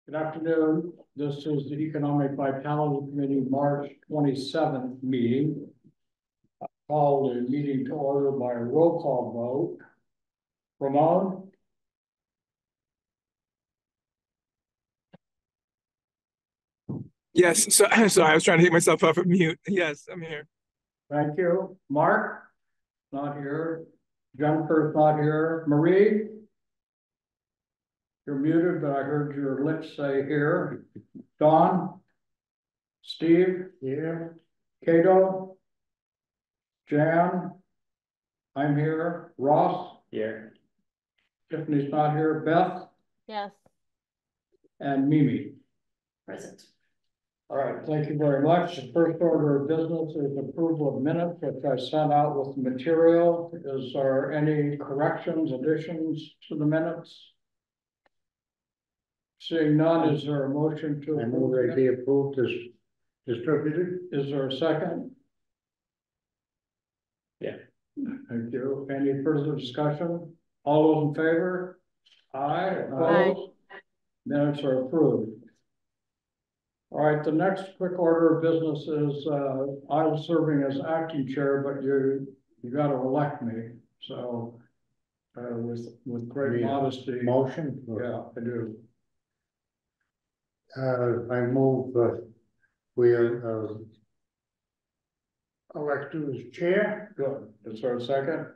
Good afternoon. This is the Economic Vitality Committee March 27th meeting. I call the meeting to order by a roll call vote. Ramon? Yes, so sorry, I was trying to take myself off of mute. Yes, I'm here. Thank you. Mark? Not here. Jennifer's not here. Marie? You're muted, but I heard your lips say here. Don? Steve? Here. Cato? Jan? I'm here. Ross? Here. Tiffany's not here. Beth? Yes. And Mimi? Present. All right, thank you very much. The first order of business is approval of minutes, which I sent out with the material. Is there any corrections, additions to the minutes? Seeing none, is there a motion to approve? They be approved as distributed? Is there a second? Yeah. Thank you. Any further discussion? All those in favor? Aye. Opposed? Minutes are approved. All right, the next quick order of business is I was serving as acting chair, but you got to elect me. So with great modesty. Motion? Yeah, I do. I move we elect you as chair. Good. Is there a second?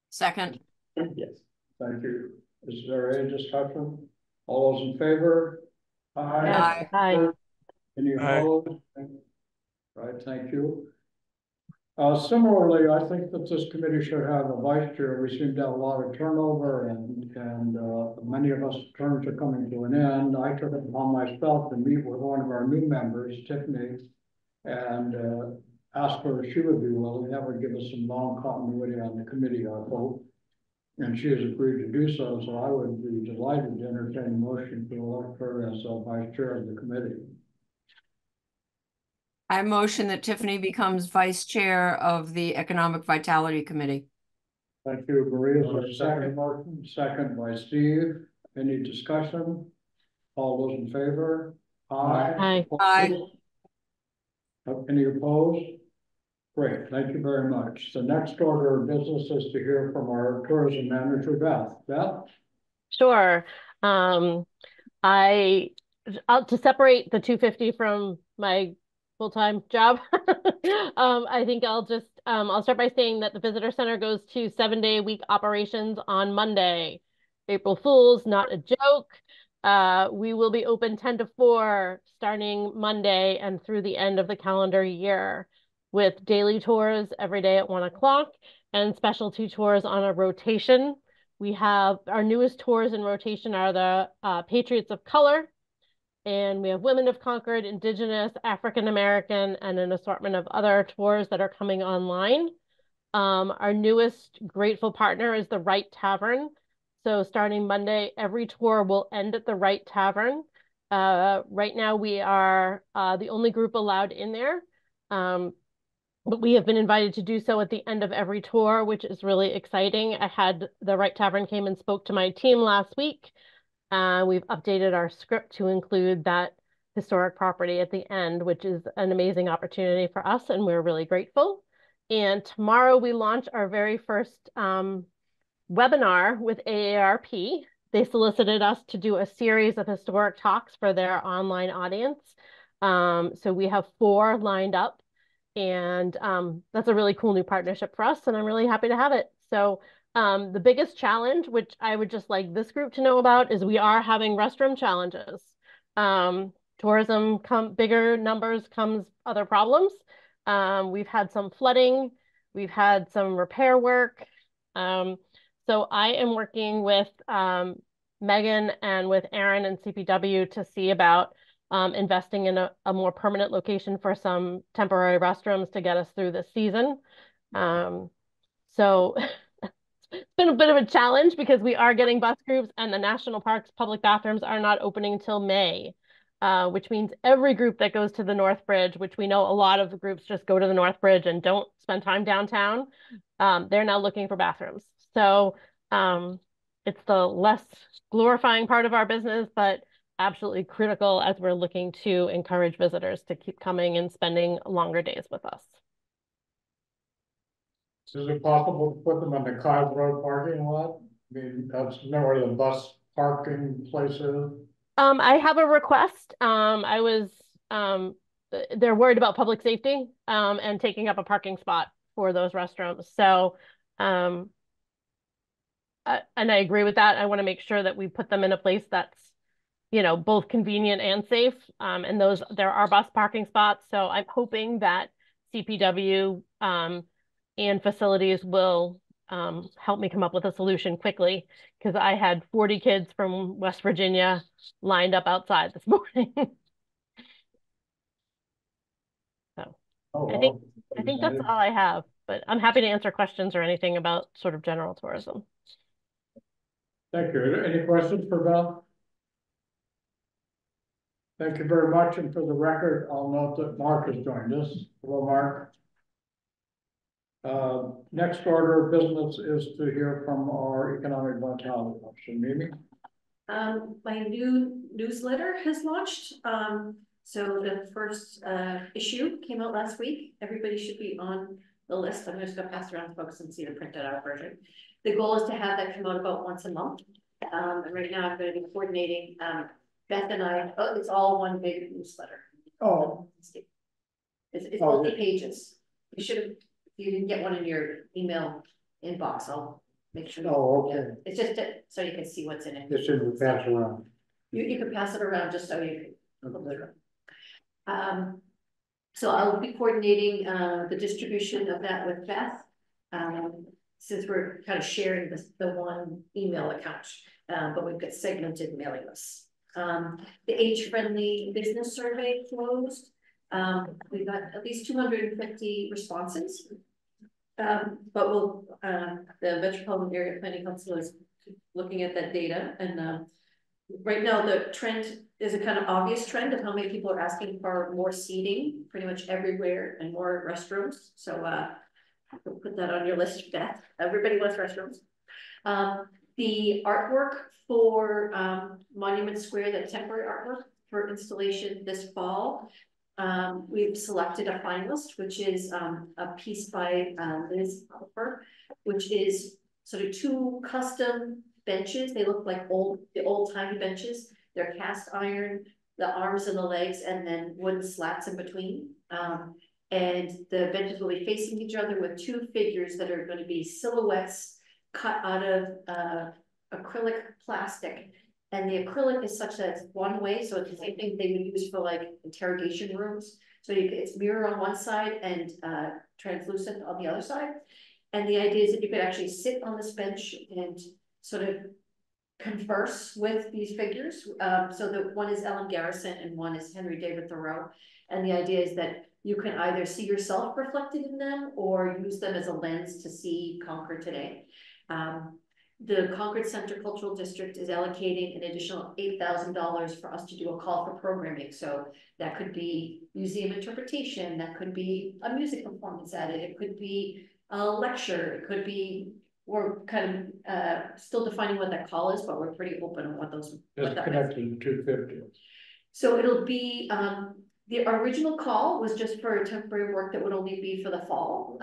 Second. Yes. All you. Is there any discussion? All those in favor? Aye. Aye. Any opposed? Right, thank you. Similarly, I think that this committee should have a vice chair. We seem to have a lot of turnover and many of us terms are coming to an end. I took it upon myself to meet with one of our new members, Tiffany, and ask her if she would be willing. That would give us some long continuity on the committee, I hope. And she has agreed to do so, so I would be delighted to entertain a motion to elect her as vice chair of the committee. I motion that Tiffany becomes vice chair of the Economic Vitality Committee. Thank you, Maria. Is there a second motion? Second by Steve. Any discussion? All those in favor? Aye. Aye. Any opposed? Great, thank you very much. The next order of business is to hear from our tourism manager, Beth. Beth? Sure. To separate the 250 from my full-time job, I think I'll start by saying that the visitor center goes to 7-day-a-week operations on Monday. April Fool's, not a joke. We will be open 10 to 4 starting Monday and through the end of the calendar year, with daily tours every day at 1 o'clock and specialty tours on a rotation. We have our newest tours in rotation are the Patriots of Color, and we have Women of Concord, Indigenous, African American, and an assortment of other tours that are coming online. Our newest grateful partner is the Wright Tavern. So starting Monday, every tour will end at the Wright Tavern. Right now we are the only group allowed in there. But we have been invited to do so at the end of every tour, which is really exciting. I had the Wright Tavern came and spoke to my team last week. We've updated our script to include that historic property at the end, which is an amazing opportunity for us, and we're really grateful. And tomorrow we launch our very first webinar with AARP. They solicited us to do a series of historic talks for their online audience. So we have 4 lined up, and that's a really cool new partnership for us, and I'm really happy to have it. So the biggest challenge, which I would just like this group to know about, is we are having restroom challenges. Tourism, bigger numbers comes other problems. We've had some flooding. We've had some repair work. So I am working with Megan and with Aaron and CPW to see about investing in a more permanent location for some temporary restrooms to get us through this season. So it's been a bit of a challenge because we are getting bus groups and the national parks public bathrooms are not opening until May, which means every group that goes to the North Bridge, which we know a lot of the groups just go to the North Bridge and don't spend time downtown, they're now looking for bathrooms. So it's the less glorifying part of our business, but absolutely critical as we're looking to encourage visitors to keep coming and spending longer days with us. Is it possible to put them in the Cottage Road parking lot? I mean, that's where the bus parking place is. I have a request. They're worried about public safety, and taking up a parking spot for those restrooms. So, and I agree with that. I want to make sure that we put them in a place that's, you know, both convenient and safe. And there are bus parking spots. So I'm hoping that CPW, and facilities will, help me come up with a solution quickly, because I had 40 kids from West Virginia lined up outside this morning. So Oh, I think well, that's all I have, but I'm happy to answer questions or anything about sort of general tourism. Thank you. Any questions for Beth? Thank you very much. And for the record, I'll note that Mark has joined us. Hello, Mark. Next order of business is to hear from our economic vitality officer, Mimi. My new newsletter has launched. So the first issue came out last week. Everybody should be on the list. I'm just gonna pass around to folks and see the printed out version. The goal is to have that come out about once a month. And right now I'm going to be coordinating, Beth and I, it's all one big newsletter. Oh. It's multi-pages. You should have, if you didn't get one in your email inbox, I'll make sure. Oh, okay. It's just so you can see what's in it. This should be passed around. You can pass it around just so you can. So I'll be coordinating the distribution of that with Beth. Since we're kind of sharing the one email account, but we've got segmented mailing lists. The age-friendly business survey closed. We've got at least 250 responses. But we'll, the Metropolitan Area Planning Council is looking at that data, and right now the trend is a kind of obvious trend of how many people are asking for more seating pretty much everywhere and more restrooms. So we'll put that on your list, Beth. Everybody wants restrooms. The artwork for Monument Square, the temporary artwork for installation this fall, we've selected a finalist, which is a piece by Liz Hopper, which is sort of 2 custom benches. They look like the old-timey benches. They're cast iron, the arms and the legs, and then wooden slats in between. And the benches will be facing each other with 2 figures that are going to be silhouettes cut out of acrylic plastic. And the acrylic is such that it's one way, so it's the same thing they would use for like interrogation rooms. So it's mirror on one side and translucent on the other side. And the idea is that you could actually sit on this bench and sort of converse with these figures. So that one is Ellen Garrison and one is Henry David Thoreau. And the idea is that you can either see yourself reflected in them or use them as a lens to see Concord today. The Concord Center Cultural District is allocating an additional $8,000 for us to do a call for programming. So that could be museum interpretation, that could be a music performance added, it could be a lecture, it could be, we're kind of still defining what that call is, but we're pretty open on what those. It's connected to 250. So it'll be, the original call was just for temporary work that would only be for the fall.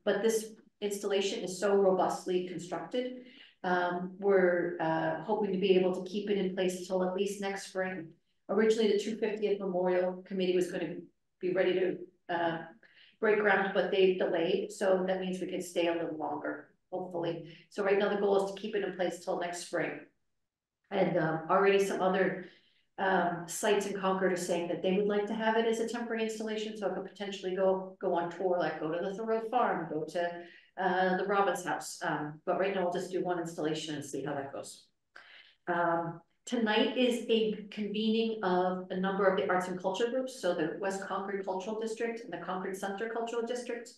But this installation is so robustly constructed. We're hoping to be able to keep it in place until at least next spring. Originally, the 250th Memorial Committee was going to be ready to break ground, but they've delayed. So that means we can stay a little longer, hopefully. So right now the goal is to keep it in place till next spring. And already some other sites in Concord are saying that they would like to have it as a temporary installation, so it could potentially go on tour, like go to the Thoreau Farm, go to the Robbins House. But right now we'll just do one installation and see how that goes. Tonight is a convening of a number of the arts and culture groups. So the West Concord Cultural District and the Concord Center Cultural District,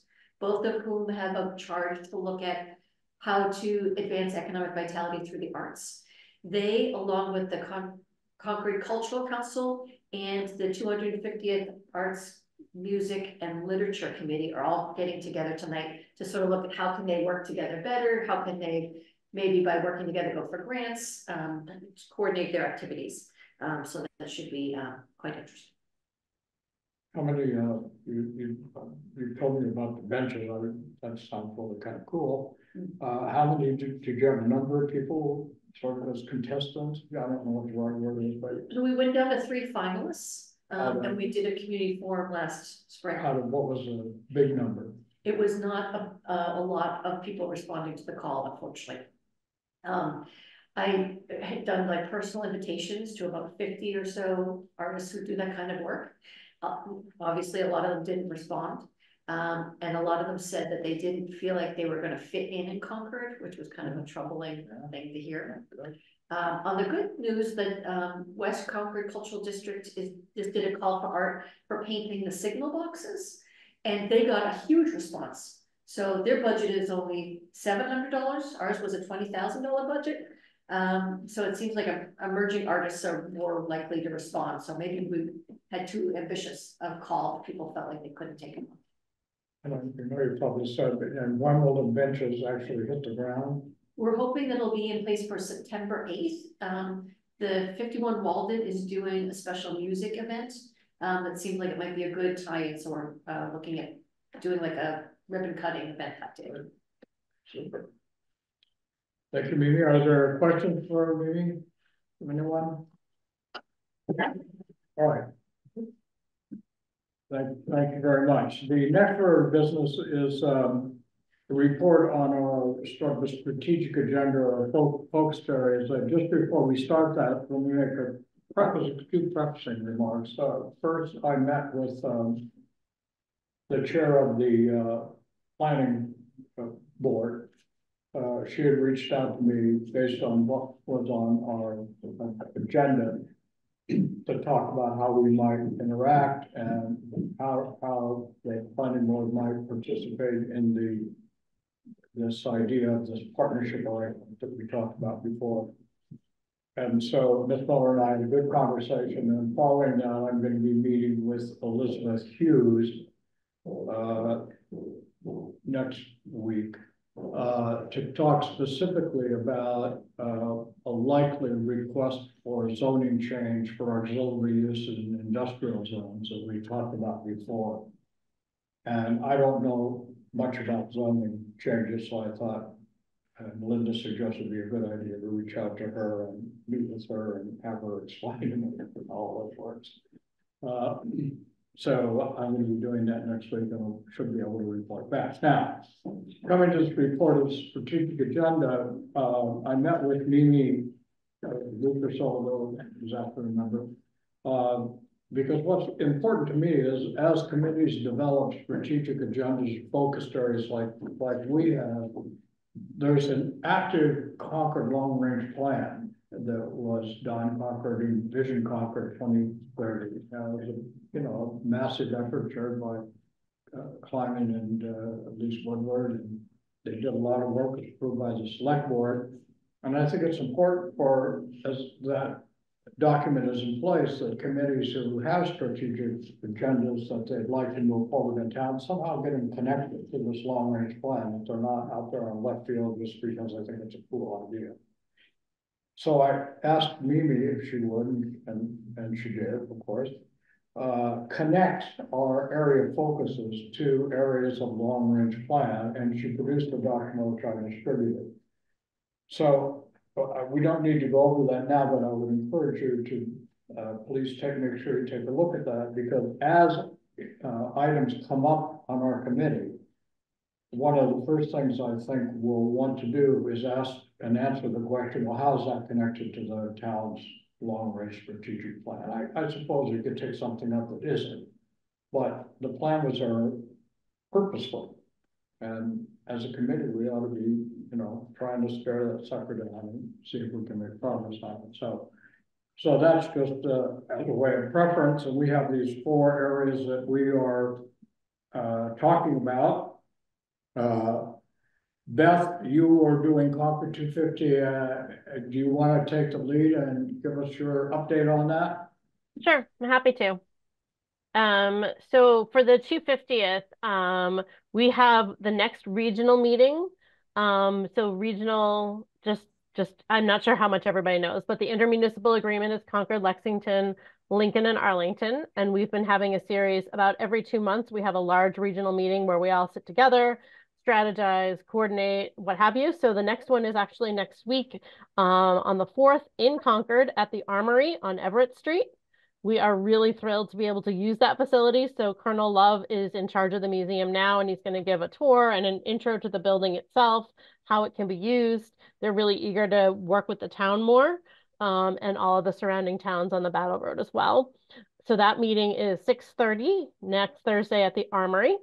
both of whom have a charge to look at how to advance economic vitality through the arts. They, along with the Concord Cultural Council and the 250th Arts, Music, and Literature Committee are all getting together tonight to sort of look at how can they work together better, how can they maybe by working together go for grants, coordinate their activities. So that should be, quite interesting. How many, you told me about the benches, that sounds really kind of cool. How many, did you have a number of people sort of as contestants? I don't know what the right word is, but So we went down to 3 finalists, Okay. and we did a community forum last spring. out of what was a big number? It was not a lot of people responding to the call, unfortunately. I had done like personal invitations to about 50 or so artists who do that kind of work. Obviously, a lot of them didn't respond. And a lot of them said that they didn't feel like they were gonna fit in Concord, which was kind of a troubling thing to hear. On the good news that West Concord Cultural District just did a call for art for painting the signal boxes. And they got a huge response. So their budget is only $700. Ours was a $20,000 budget. So it seems like emerging artists are more likely to respond. So maybe we had too ambitious of call that people felt like they couldn't take it. And you know, you probably said, but and when will the benches actually hit the ground? We're hoping that it'll be in place for September 8th. The 51 Walden is doing a special music event. That seems like it might be a good tie-in, so we're looking at doing like a ribbon cutting event that day. Super. Thank you, Mimi. Are there questions for Mimi from anyone? All right. Thank you very much. The next order of business is a report on our strategic agenda or focus areas. Just before we start that, let me make a few prefacing remarks. First, I met with the chair of the planning board. She had reached out to me based on what was on our agenda to talk about how we might interact and how the planning board might participate in this idea of this partnership arrangement that we talked about before. And so Ms. Miller and I had a good conversation, and following that, I'm going to be meeting with Elizabeth Hughes next week to talk specifically about a likely request for zoning change for auxiliary uses in industrial zones that we talked about before. And I don't know much about zoning changes, so I thought Linda suggested it'd be a good idea to reach out to her and meet with her and have her explain all those words. So I'm going to be doing that next week, and should be able to report back. Now, coming to this report of strategic agenda, I met with Mimi a week or so ago, exactly remember. Because what's important to me is as committees develop strategic agendas, focused areas like we have, there's an active Concord long-range plan that was done, Concord Vision Concord 2030. It was a massive effort chaired by Kleiman and Lise Woodward, and they did a lot of work approved by the select board. And I think it's important as that document is in place, that committees who have strategic agendas that they'd like to move forward in town somehow get them connected to this long-range plan, that they're not out there on left field just because I think it's a cool idea. So I asked Mimi if she would, and she did, of course, connect our area of focuses to areas of long-range plan, and she produced a document which I distributed. So we don't need to go over that now, but I would encourage you to please make sure you take a look at that, because as items come up on our committee, one of the first things I think we'll want to do is ask and answer the question, well, how is that connected to the town's long-range strategic plan? I suppose you could take something up that isn't, but the plan was purposeful. And as a committee, we ought to be, trying to stare that sucker down and see if we can make progress on it. So that's just as a way of preference. And we have these 4 areas that we are talking about. Beth, you are doing Concord 250. Do you want to take the lead and give us your update on that? Sure, I'm happy to. So for the 250th, we have the next regional meeting. So regional, just I'm not sure how much everybody knows, but the intermunicipal agreement is Concord, Lexington, Lincoln, and Arlington. And we've been having a series about every 2 months. We have a large regional meeting where we all sit together, strategize, coordinate, what have you. So the next one is actually next week on the 4th in Concord at the Armory on Everett Street. We are really thrilled to be able to use that facility. So Colonel Love is in charge of the museum now, and he's going to give a tour and an intro to the building itself, how it can be used. They're really eager to work with the town more and all of the surrounding towns on the Battle Road as well. So that meeting is 6:30 next Thursday at the Armory.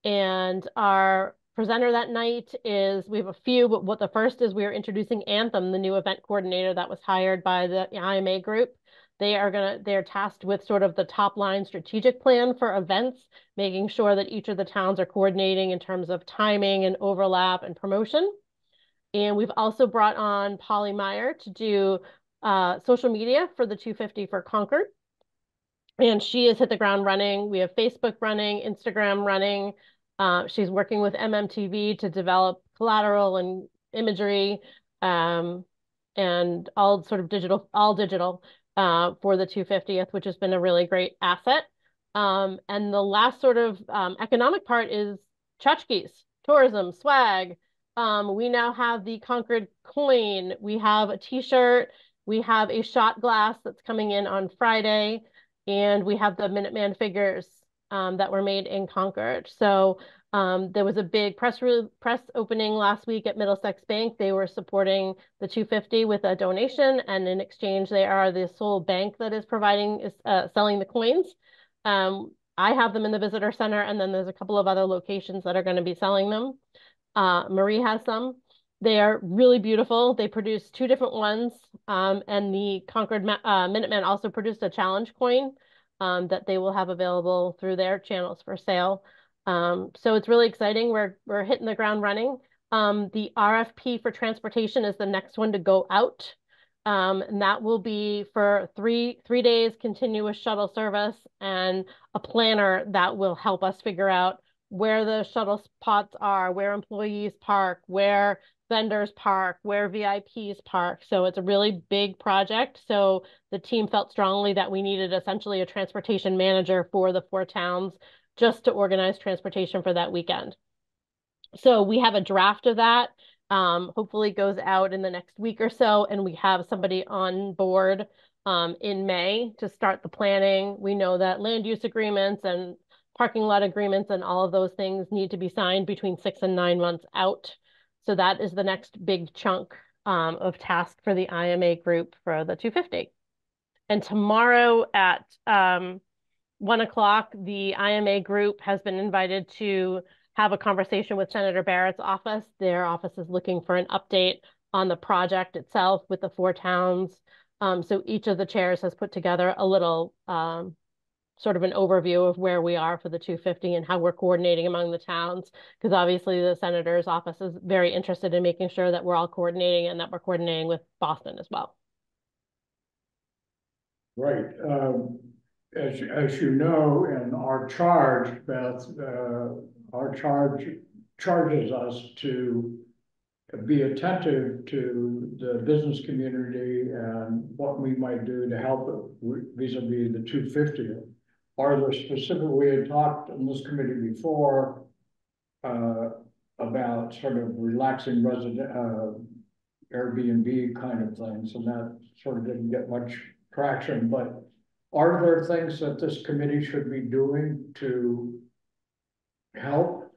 And our presenter that night is, we have a few, but what the first is we are introducing Anthem, the new event coordinator that was hired by the IMA group. They're tasked with sort of the top line strategic plan for events, making sure that each of the towns are coordinating in terms of timing and overlap and promotion. And we've also brought on Polly Meyer to do social media for the 250 for Concord. And she has hit the ground running. We have Facebook running, Instagram running. She's working with MMTV to develop collateral and imagery and all sort of digital, for the 250th, which has been a really great asset. And the last sort of economic part is tchotchkes, tourism, swag. We now have the Concord coin. We have a t-shirt. We have a shot glass that's coming in on Friday. And we have the Minuteman figures that were made in Concord. So there was a big press opening last week at Middlesex Bank. They were supporting the 250 with a donation, and in exchange, they are the sole bank that is selling the coins. I have them in the visitor center, and then there's a couple of other locations that are going to be selling them. Marie has some. They are really beautiful. They produced 2 different ones, and the Concord Minutemen also produced a challenge coin that they will have available through their channels for sale. So it's really exciting. We're hitting the ground running. The RFP for transportation is the next one to go out, and that will be for three days continuous shuttle service and a planner that will help us figure out where the shuttle spots are, where employees park, where vendors park, where VIPs park. So it's a really big project. So the team felt strongly that we needed essentially a transportation manager for the 4 towns just to organize transportation for that weekend. So we have a draft of that. Hopefully goes out in the next week or so, and we have somebody on board in May to start the planning. We know that land use agreements and parking lot agreements and all of those things need to be signed between 6 and 9 months out. So that is the next big chunk of task for the IMA group for the 250. And tomorrow at 1 o'clock, the IMA group has been invited to have a conversation with Senator Barrett's office. Their office is looking for an update on the project itself with the 4 towns. So each of the chairs has put together a little sort of an overview of where we are for the 250 and how we're coordinating among the towns, because obviously the senator's office is very interested in making sure that we're all coordinating and that we're coordinating with Boston as well. Right. As you know, in our charge, Beth, our charge charges us to be attentive to the business community and what we might do to help vis-a-vis the 250. Are there specific, we had talked in this committee before about sort of relaxing resident Airbnb kind of things, and that sort of didn't get much traction, but are there things that this committee should be doing to help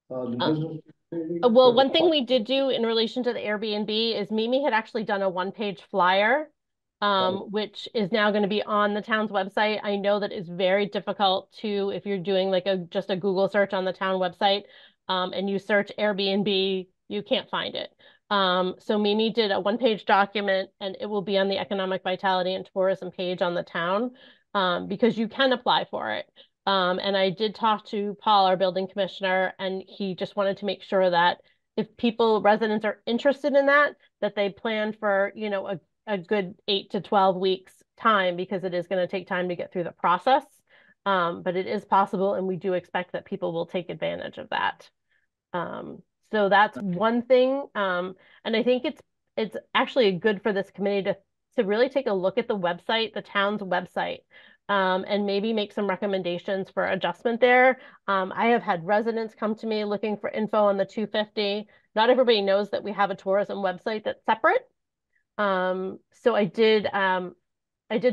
the business community? Well, one thing we did do in relation to the Airbnb is Mimi had actually done a 1-page flyer, which is now going to be on the town's website. I know that it's very difficult to, if you're doing like just a Google search on the town website, and you search Airbnb, you can't find it. So Mimi did a 1-page document, and it will be on the Economic Vitality and Tourism page on the town, because you can apply for it. And I did talk to Paul, our building commissioner, and he just wanted to make sure that if residents are interested in that they plan for, you know, a good 8 to 12 weeks time, because it is going to take time to get through the process. But it is possible, and we do expect that people will take advantage of that. So that's one thing. And I think it's actually good for this committee to really take a look at the website, the town's website, and maybe make some recommendations for adjustment there. I have had residents come to me looking for info on the 250. Not everybody knows that we have a tourism website that's separate. So I did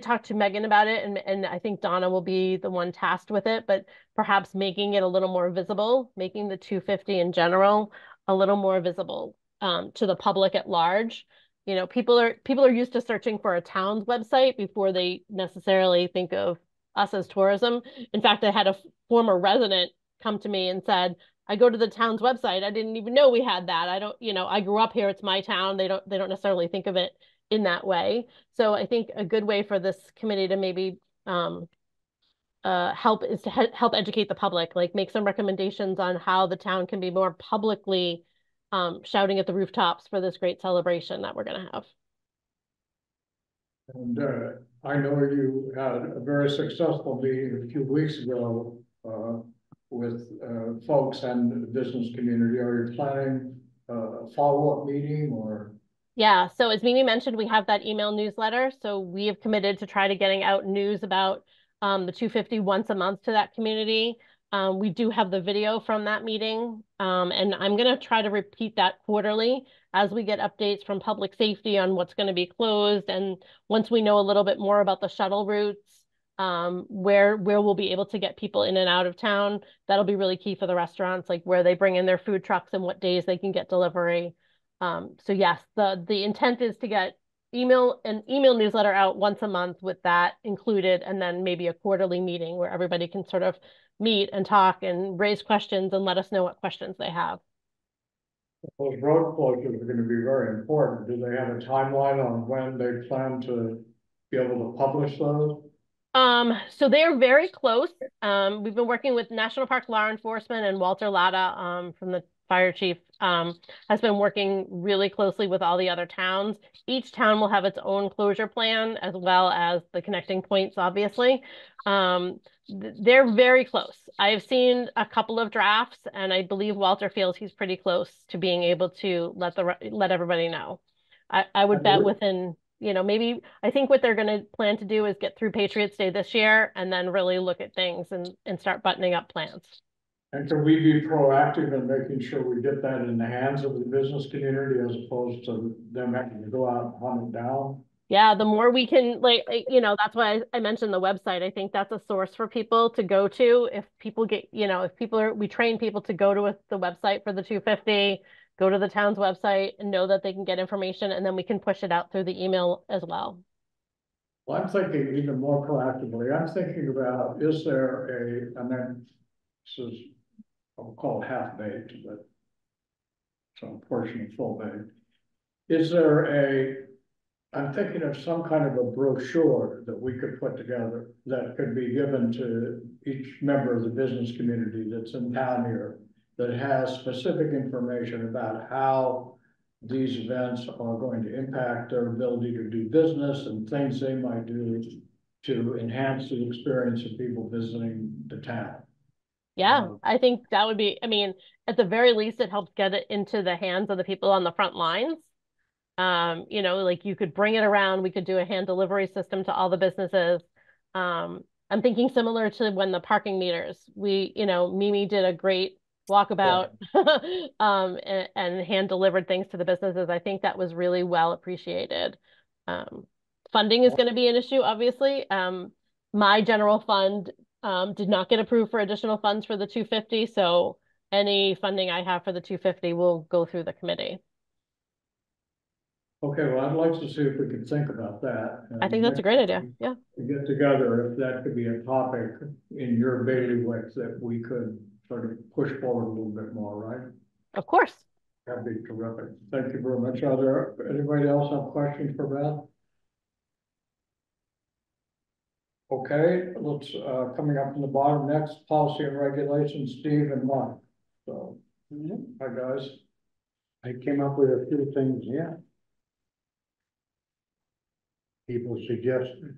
talk to Megan about it, and I think Donna will be the one tasked with it, but perhaps making it a little more visible, making the 250 in general a little more visible to the public at large. You know, people are used to searching for a town's website before they necessarily think of us as tourism. In fact, I had a former resident come to me and said, I go to the town's website. I didn't even know we had that. I don't, you know, I grew up here. It's my town. They don't necessarily think of it in that way. So I think a good way for this committee to maybe help is to help educate the public, like make some recommendations on how the town can be more publicly shouting at the rooftops for this great celebration that we're going to have. And I know you had a very successful meeting a few weeks ago with folks and the business community. Are you planning a follow-up meeting or? Yeah, so as Mimi mentioned, we have that email newsletter. So we have committed to try to getting out news about the 250 once a month to that community. We do have the video from that meeting, and I'm going to try to repeat that quarterly as we get updates from public safety on what's going to be closed. And once we know a little bit more about the shuttle routes, where we'll be able to get people in and out of town, that'll be really key for the restaurants, like where they bring in their food trucks and what days they can get delivery. So yes, the intent is to get an email newsletter out once a month with that included, and then maybe a quarterly meeting where everybody can sort of meet and talk and raise questions and let us know what questions they have. Those road closures are going to be very important. Do they have a timeline on when they plan to be able to publish those? So they're very close. We've been working with National Park Law Enforcement, and Walter Latta, from the fire chief, has been working really closely with all the other towns. Each town will have its own closure plan, as well as the connecting points, obviously. They're very close. I've seen a couple of drafts, and I believe Walter feels he's pretty close to being able to let everybody know. I would bet within, you know, maybe I think what they're going to plan to do is get through Patriots Day this year and then really look at things and start buttoning up plans. And can we be proactive in making sure we get that in the hands of the business community as opposed to them having to go out and hunt it down? Yeah, the more we can, like, you know, that's why I mentioned the website. I think that's a source for people to go to. If people get, you know, we train people to go to the website for the 250, go to the town's website and know that they can get information, and then we can push it out through the email as well. Well, I'm thinking even more proactively. I'm thinking about, is there and then this is, I'll call it half-baked, but some portion of full-baked. Is there I'm thinking of some kind of a brochure that we could put together that could be given to each member of the business community that's in town here that has specific information about how these events are going to impact their ability to do business and things they might do to enhance the experience of people visiting the town. Yeah, I think that would be, I mean, at the very least, it helps get it into the hands of the people on the front lines. You know, like you could bring it around, we could do a hand delivery system to all the businesses. I'm thinking similar to when the parking meters, you know, Mimi did a great walkabout, and hand delivered things to the businesses. I think that was really well appreciated. Funding is going to be an issue, obviously. My general fund did not get approved for additional funds for the 250, so any funding I have for the 250 will go through the committee. Okay, well, I'd like to see if we can think about that. I think that's a great idea. Yeah. Get together, if that could be a topic in your bailiwick that we could sort of push forward a little bit more, right? Of course. That'd be terrific. Thank you very much. Are there anybody else have questions for Beth? Okay, let's coming up from the bottom next, policy and regulations, Steve and Mike. So, hi guys. I came up with a few things, yeah. People suggested.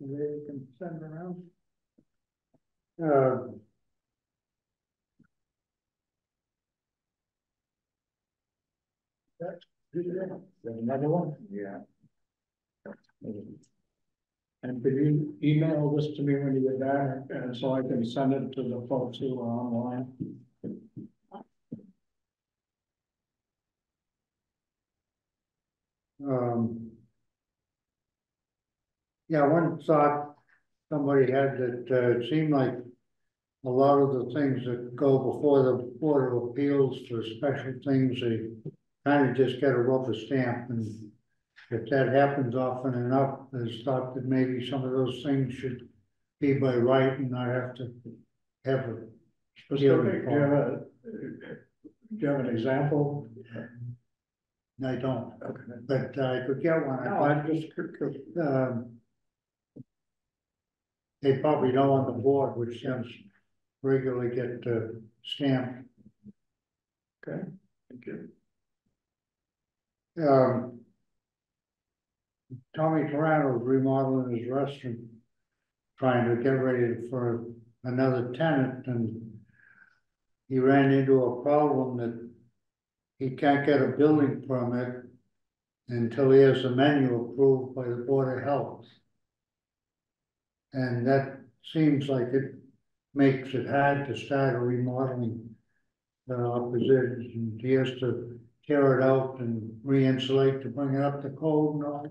They can send around. There's another one? Yeah. And could you email this to me when you get back, and so I can send it to the folks who are online? Yeah, one thought somebody had that, it seemed like a lot of the things that go before the Board of Appeals for special things, they kind of just get a rubber stamp, and if that happens often enough, there's thought that maybe some of those things should be by right and not have to have a Specific, do you have an example? I don't, Okay. but I could get one. No, I just, They probably know on the board, which seems regularly get stamped. okay, thank you. Tommy Toronto's remodeling his restaurant, trying to get ready for another tenant, and he ran into a problem that he can't get a building permit until he has the menu approved by the Board of Health. And that seems like it makes it hard to start a remodeling position. He has to tear it out and re-insulate to bring it up to code and all.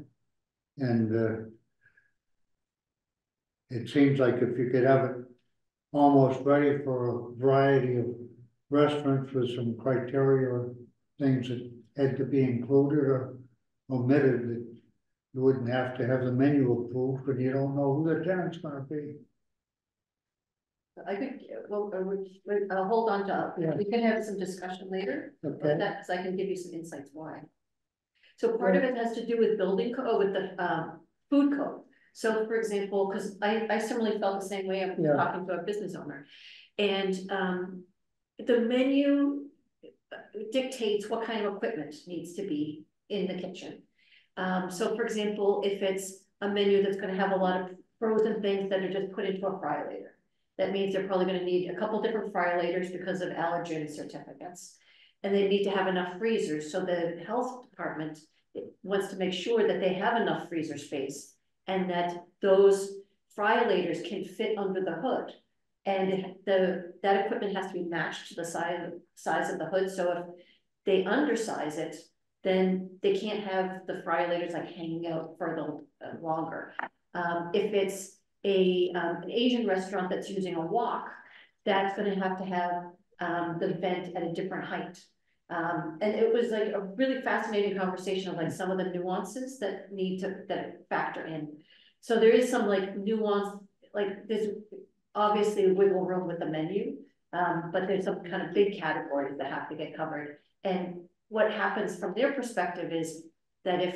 And it seems like if you could have it almost ready for a variety of restaurants with some criteria or things that had to be included or omitted, that you wouldn't have to have the menu approved, but you don't know who the tenant's gonna be. I could, well, I'll hold on to, Yeah. we can have some discussion later about Okay. that, because I can give you some insights why. So part of it has to do with building code, with the food code. So for example, because I similarly felt the same way. I'm Yeah. talking to a business owner, and the menu dictates what kind of equipment needs to be in the kitchen. So for example, if it's a menu that's going to have a lot of frozen things that are just put into a fryolator, that means they're probably going to need a couple different fryolators because of allergen certificates. And they need to have enough freezers. So the health department wants to make sure that they have enough freezer space and that those fryolators can fit under the hood. And that equipment has to be matched to the size of the hood. So if they undersize it, then they can't have the fryolators like hanging out for the longer. If it's an Asian restaurant that's using a wok, that's going to have the vent at a different height. And it was like a really fascinating conversation of like some of the nuances that that factor in. So there is some like nuance, like there's obviously wiggle room with the menu, but there's some kind of big categories that have to get covered. And what happens from their perspective is that if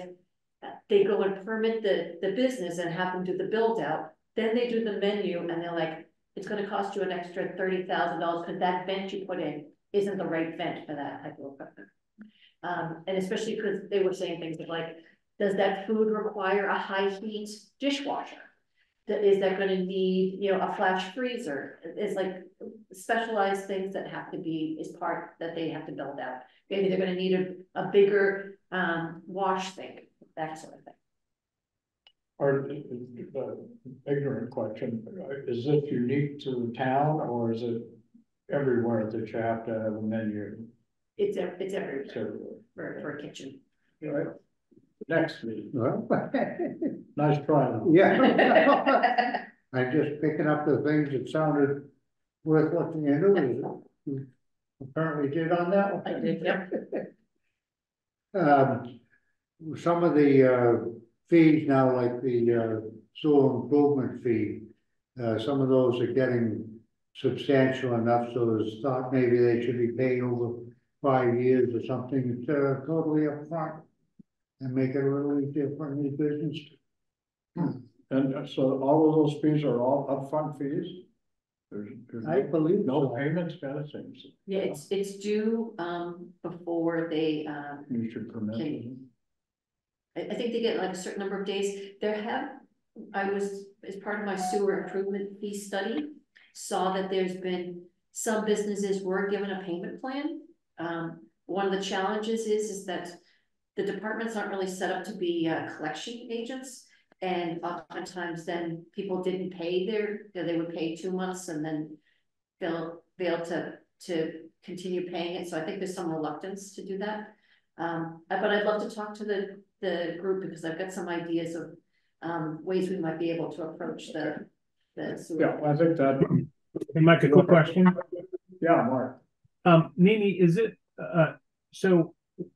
they go and permit the business and have them do the build out, then they do the menu and they're like, it's going to cost you an extra $30,000 because that vent you put in isn't the right vent for that type of equipment. And especially because they were saying things like, does that food require a high heat dishwasher? Is that going to need, a flash freezer? It's like specialized things that have to be part that they have to build out. Maybe they're going to need a bigger wash sink, that sort of thing. Or ignorant question, is this unique to the town or is it everywhere that you have to have a menu? It's everywhere It's everywhere. for a kitchen. Right. Next meeting. Well, Nice try. though. yeah. I'm just picking up the things that sounded worth looking into. You apparently did on that one. I did, yep. Some of the fees now, like the sewer improvement fee, some of those are getting substantial enough, so there's thought maybe they should be paid over 5 years or something, totally upfront, and make it a little easier for any business. And so all of those fees are all upfront fees? There's I believe no so. payments, kind of things. Yeah, it's due before they You should permit. Okay. I think they get like a certain number of days. I was, as part of my sewer improvement fee study, saw that there's been some businesses were given a payment plan. One of the challenges is that the departments aren't really set up to be collection agents. And oftentimes then people didn't pay they would pay 2 months and then they'll be able to continue paying it. So I think there's some reluctance to do that. But I'd love to talk to the group because I've got some ideas of ways we might be able to approach the sewer. Yeah, I think that, Hey, Mike, a quick question. yeah, Mark. Mimi, is it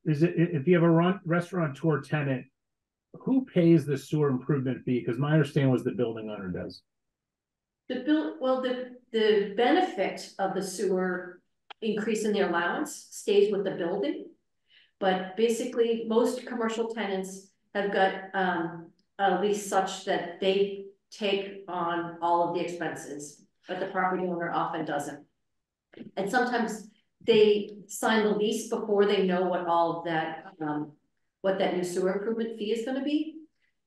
if you have a restaurateur tenant, who pays the sewer improvement fee? Because my understanding was the building owner does. The benefit of the sewer increase in the allowance stays with the building. But basically, most commercial tenants have got a lease such that they take on all of the expenses, but the property owner often doesn't. And sometimes they sign the lease before they know what all of that, what that new sewer improvement fee is gonna be.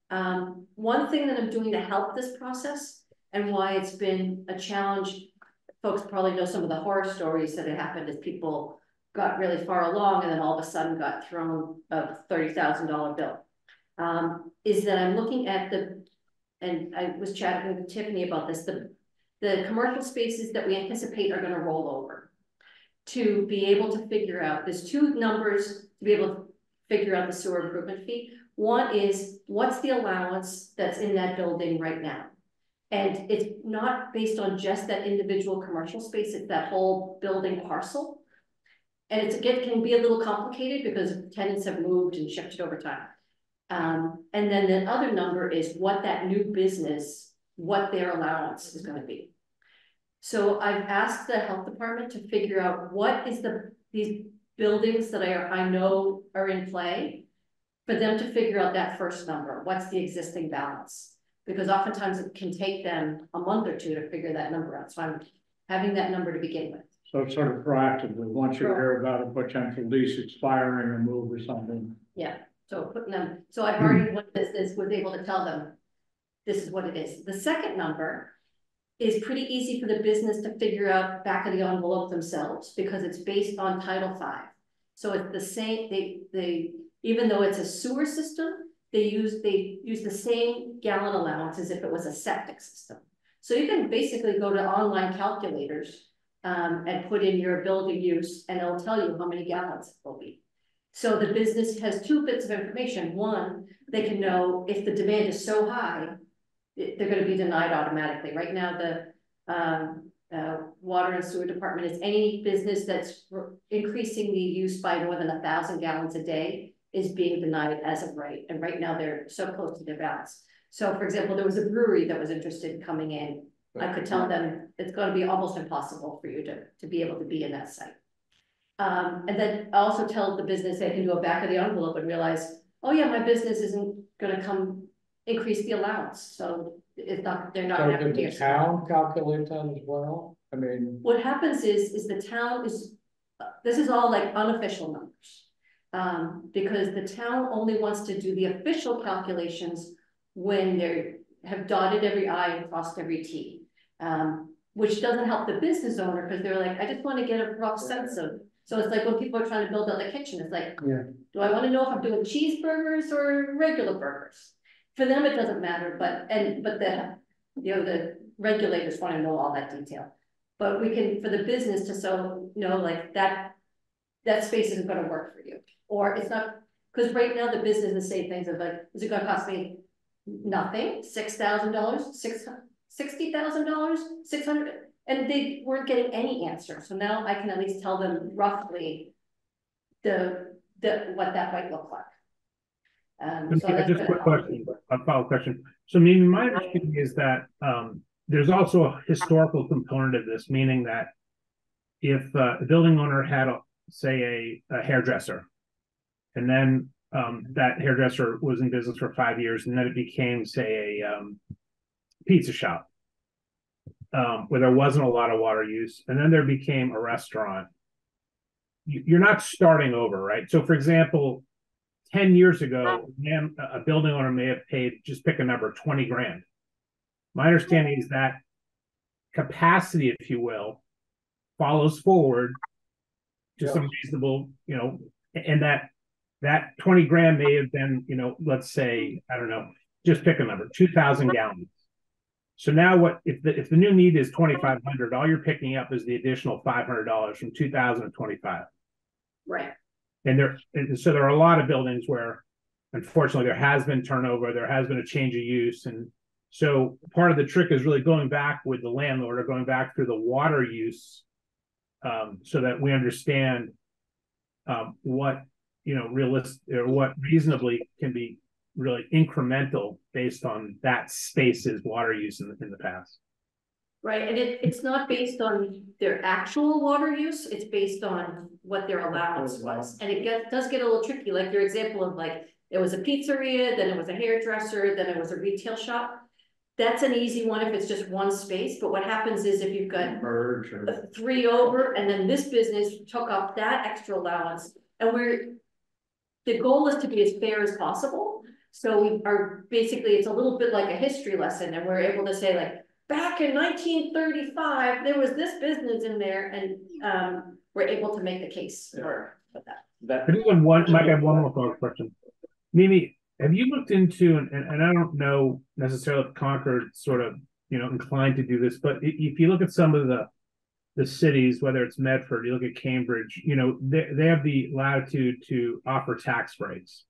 One thing that I'm doing to help this process and why it's been a challenge, folks probably know some of the horror stories that had happened as people got really far along and then all of a sudden got thrown a $30,000 bill. Is that I'm looking at and I was chatting with Tiffany about this, the commercial spaces that we anticipate are going to roll over to be able to figure out, there's two numbers to be able to figure out the sewer improvement fee. One is what's the allowance that's in that building right now? And it's not based on just that individual commercial space, it's that whole building parcel. And it can be a little complicated because tenants have moved and shifted over time. And then the other number is what that new business, what their allowance is going to be. So I've asked the health department to figure out what is these buildings that I know are in play for them to figure out that first number. What's the existing balance? Because oftentimes it can take them a month or two to figure that number out. So I'm having that number to begin with. So sort of proactively, once you hear about a potential lease expiring or move or something. Yeah, so putting them, so I've already what this was able to tell them, this is what it is. The second number is pretty easy for the business to figure out back of the envelope themselves because it's based on Title V. So it's the same, they even though it's a sewer system, they use the same gallon allowance as if it was a septic system. So you can basically go to online calculators and put in your building use and it'll tell you how many gallons it will be. So the business has two bits of information. One, they can know if the demand is so high, they're going to be denied automatically. Right now, the water and sewer department is any business that's increasing the use by more than 1,000 gallons a day is being denied as of right. And right now they're so close to their balance. So for example, there was a brewery that was interested in coming in. I could tell them it's going to be almost impossible for you to be able to be in that site. And then I also tell the business they can do a back of the envelope and realize, oh yeah, my business isn't going to come increase the allowance. So it's not, they're not So going to did the town calculate that as well? I mean, what happens is the town is, this is all like unofficial numbers. Because the town only wants to do the official calculations when they have dotted every I and crossed every T. Which doesn't help the business owner because they're like, I just want to get a rough sense of. So it's like when people are trying to build out the kitchen, it's like, Yeah. do I want to know if I'm doing cheeseburgers or regular burgers? For them, it doesn't matter, but the regulators want to know all that detail. But we can, for the business to know like that space isn't going to work for you, or it's not, because right now the business is saying things of like, is it going to cost me nothing? $6,000, $60,000, 600, and they weren't getting any answer. So now I can at least tell them roughly what that might look like. So that's Just a quick question, a follow-up question. So, I mean, my understanding is that there's also a historical component of this, meaning that if a building owner had, say, a hairdresser, and then that hairdresser was in business for 5 years, and then it became, say, a pizza shop, where there wasn't a lot of water use, and then there became a restaurant. You're not starting over, right? So, for example, 10 years ago, a building owner may have paid, just pick a number, 20 grand. My understanding is that capacity, if you will, follows forward to some reasonable, and that that 20 grand may have been, let's say, I don't know, just pick a number, 2,000 gallons. So now what if the new need is 2,500, all you're picking up is the additional $500 from 2,000 to 25. Right. And so there are a lot of buildings where, unfortunately, there has been turnover, there has been a change of use. And so part of the trick is really going back with the landlord or going back through the water use, so that we understand what, realistic or what reasonably can be really incremental based on that space's water use in the past. Right, and it's not based on their actual water use, it's based on what their allowance was. And it does get a little tricky, like your example of like, it was a pizzeria, then it was a hairdresser, then it was a retail shop. That's an easy one if it's just one space, but what happens is if you've got Merge or. 3 over, and then this business took up that extra allowance, and the goal is to be as fair as possible. So we are basically, it's a little bit like a history lesson, and we're able to say like, back in 1935, there was this business in there, and we're able to make the case for that. I might have one more question. Mimi, have you looked into, and I don't know necessarily if Concord sort of, inclined to do this, but if you look at some of the cities, whether it's Medford, you look at Cambridge, they have the latitude to offer tax breaks.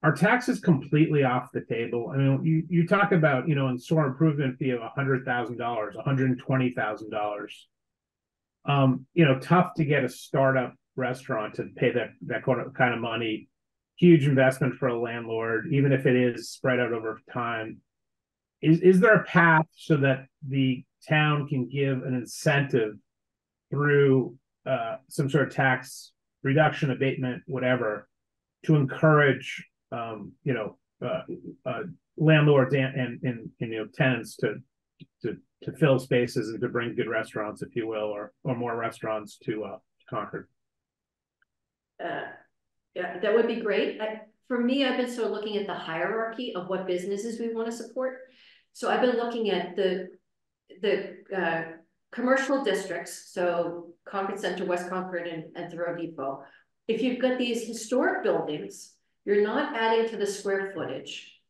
Are taxes completely off the table? I mean, you talk about, in sewer improvement fee of $100,000, $120,000. Tough to get a startup restaurant to pay that kind of money. Huge investment for a landlord, even if it is spread out over time. Is there a path so that the town can give an incentive through some sort of tax reduction, abatement, whatever, to encourage landlords and tenants to fill spaces and to bring good restaurants, if you will, or more restaurants to Concord? Yeah, that would be great. For me, I've been sort of looking at the hierarchy of what businesses we want to support. So I've been looking at the commercial districts, so Concord Center, West Concord, and Thoreau Depot. If you've got these historic buildings, you're not adding to the square footage.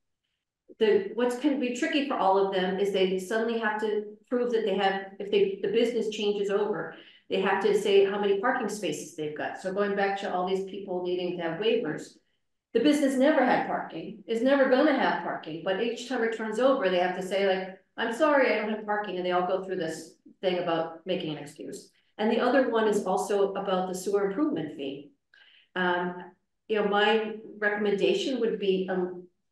What's can be tricky for all of them is they suddenly have to prove that they have, if the business changes over, they have to say how many parking spaces they've got. So going back to all these people needing to have waivers, the business never had parking, is never going to have parking, but each time it turns over, they have to say like, I'm sorry, I don't have parking, and they all go through this thing about making an excuse. And the other one is also about the sewer improvement fee. My recommendation would be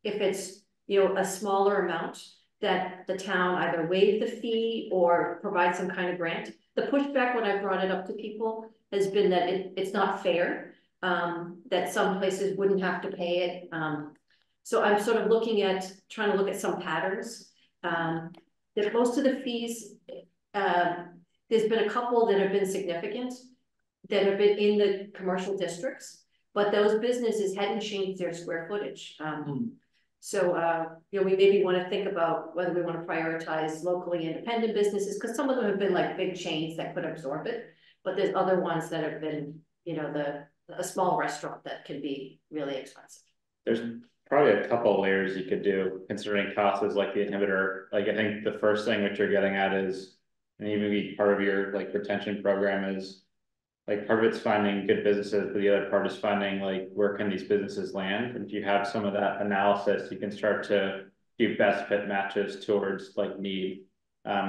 if it's, a smaller amount, that the town either waive the fee or provide some kind of grant. The pushback when I brought it up to people has been that it's not fair, that some places wouldn't have to pay it. So I'm sort of trying to look at some patterns. That most of the fees, there's been a couple that have been significant, that have been in the commercial districts, but those businesses hadn't changed their square footage. So, we maybe want to think about whether we want to prioritize locally independent businesses, because some of them have been like big chains that could absorb it, but there's other ones that have been, a small restaurant that can be really expensive. There's probably a couple layers you could do, considering costs is like the inhibitor. Like, I think the first thing what you're getting at is, and even part of your like retention program is, like, part of it's finding good businesses, but the other part is finding like where can these businesses land. And if you have some of that analysis, you can start to do best fit matches towards like need,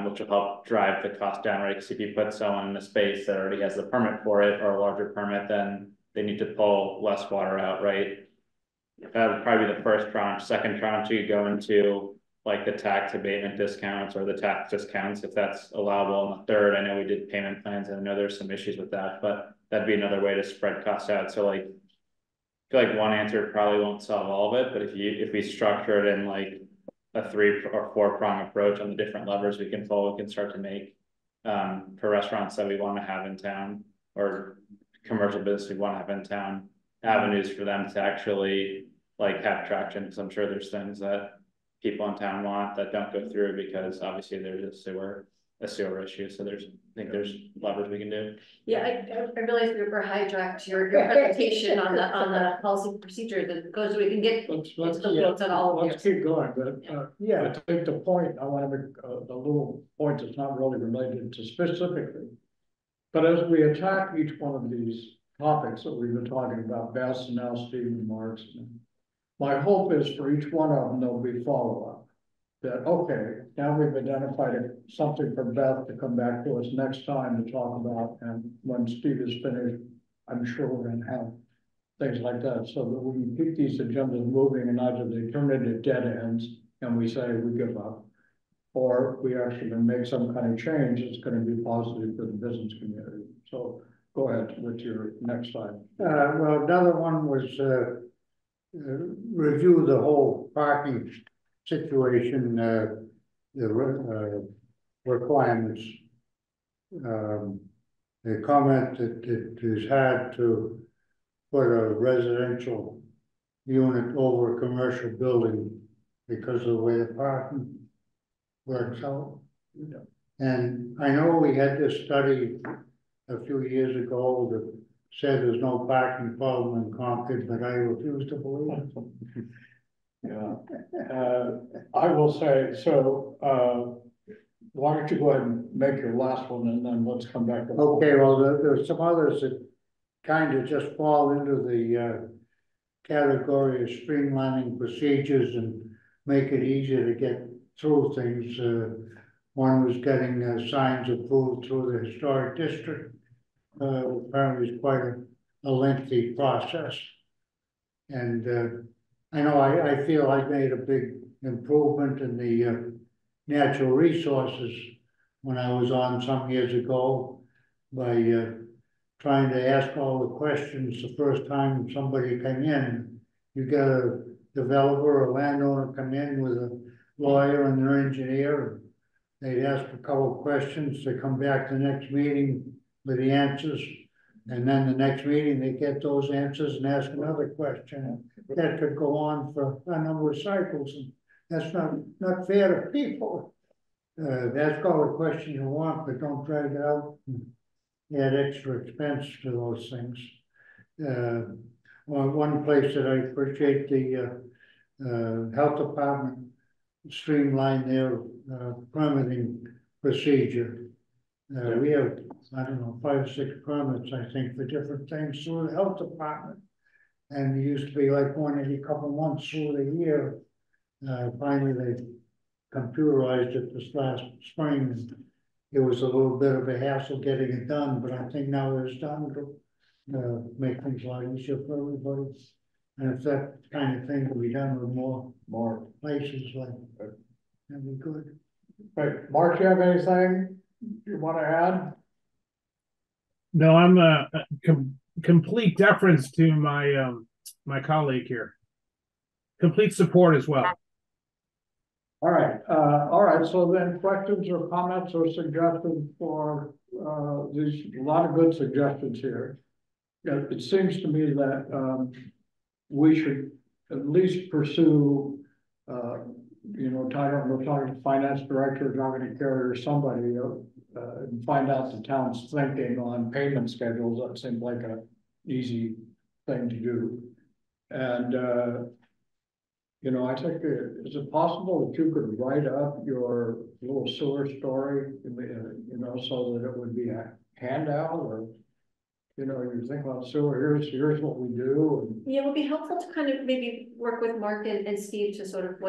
which will help drive the cost down, right? Because if you put someone in a space that already has the permit for it, or a larger permit, then they need to pull less water out, right? That would probably be the first tranche. Second tranche, you go into like the tax abatement discounts or the tax discounts, if that's allowable. And the third, I know we did payment plans, and I know there's some issues with that, but that'd be another way to spread costs out. So like, I feel like one answer probably won't solve all of it, but if we structure it in like a 3 or 4 prong approach on the different levers we can pull, we can start to make for restaurants that we want to have in town, or commercial business we want to have in town, avenues for them to actually like have traction. Because I'm sure there's things that people in town want that don't go through because obviously there's a sewer a sewer issue, so I think there's levers we can do. Yeah, I realize we're hijacked your presentation on the policy procedure that goes, we can get Let's, into the quotes on all of let's this. keep going, but, Yeah, I think the point, I want to make a little point that's not really related to specifically. But as we attack each one of these topics that we've been talking about, Beth and now Steve and Mark, my hope is for each one of them, there'll be follow-up. That, okay, now we've identified something for Beth to come back to us next time to talk about, and when Steve is finished, I'm sure we're gonna have things like that, so that we can keep these agendas moving and either they turn into dead ends and we say we give up, or we actually can make some kind of change that's gonna be positive for the business community. So go ahead with your next slide. well, another one was, review the whole parking situation, the requirements. The comment that it is hard to put a residential unit over a commercial building because of the way the parking works out. And I know we had this study a few years ago that said there's no parking problem in Concord, but I refuse to believe it. Yeah, I will say, so, why don't you go ahead and make your last one and then let's come back. to Okay, well, there's some others that kind of just fall into the category of streamlining procedures and make it easier to get through things. One was getting signs approved through the historic district. Apparently it's quite a lengthy process. And I know I feel I made a big improvement in the natural resources when I was on some years ago by trying to ask all the questions the first time somebody came in. You got a developer or landowner come in with a lawyer and their engineer. They'd ask a couple of questions. They come back the next meeting with the answers. And then the next meeting, they get those answers and ask another question. That could go on for a number of cycles, and that's not fair to people. Ask all the questions you want, but don't drag it out and add extra expense to those things. One place that I appreciate the health department streamline their permitting procedure. We have, I don't know, 5 or 6 permits, I think, for different things through the health department. And it used to be like one every couple of months through the year. Finally, they computerized it this last spring. It was a little bit of a hassle getting it done, but I think now it's done to make things a lot easier for everybody. And if that kind of thing can be done with more places, like that'd be good. Right, Mark, you have anything you want to add? No, I'm complete deference to my my colleague here. Complete support as well. All right, so then questions or comments or suggestions for there's a lot of good suggestions here. Yeah, it seems to me that we should at least pursue talking to the finance director, talking to Carrie or somebody, and find out the town's thinking on payment schedules. That seems like an easy thing to do. And I think, is it possible that you could write up your little sewer story, so that it would be a handout, or you think about sewer, here's what we do. And Yeah, it would be helpful to kind of maybe work with Mark and Steve to sort of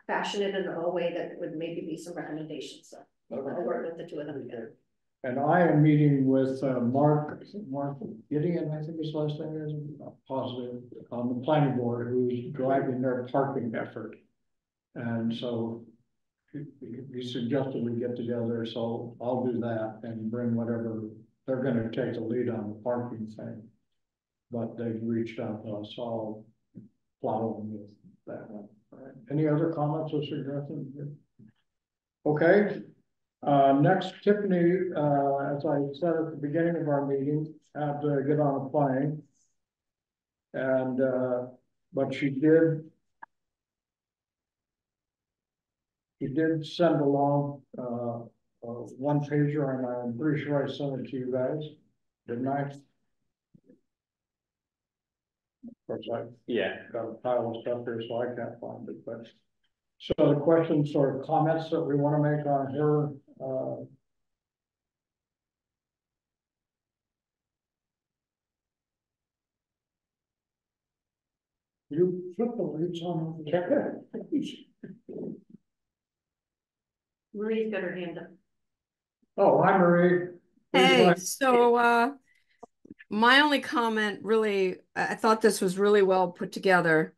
fashion it in a way that would maybe be some recommendations. So I'll work with the two of them together. And I am meeting with Mark Gideon, I think his last name is, not positive, on the planning board, who's driving their parking effort. And so he suggested we get together, so I'll do that and bring whatever. They're gonna take the lead on the parking thing. But they've reached out to us, so I'll plow them with that one. All right. Any other comments or suggestions? Okay. Next, Tiffany, as I said at the beginning of our meeting, had to get on a plane. And, but she you did send along, one pager, and I'm pretty sure I sent it to you guys, didn't I? Of course, I Yeah, got a pile of stuff here, so I can't find it, but. So the questions or comments that we want to make on here, you flip the leads on. Marie's got her hand up. Oh, hi, Marie. Please go Hey, ahead. so my only comment really, I thought this was really well put together.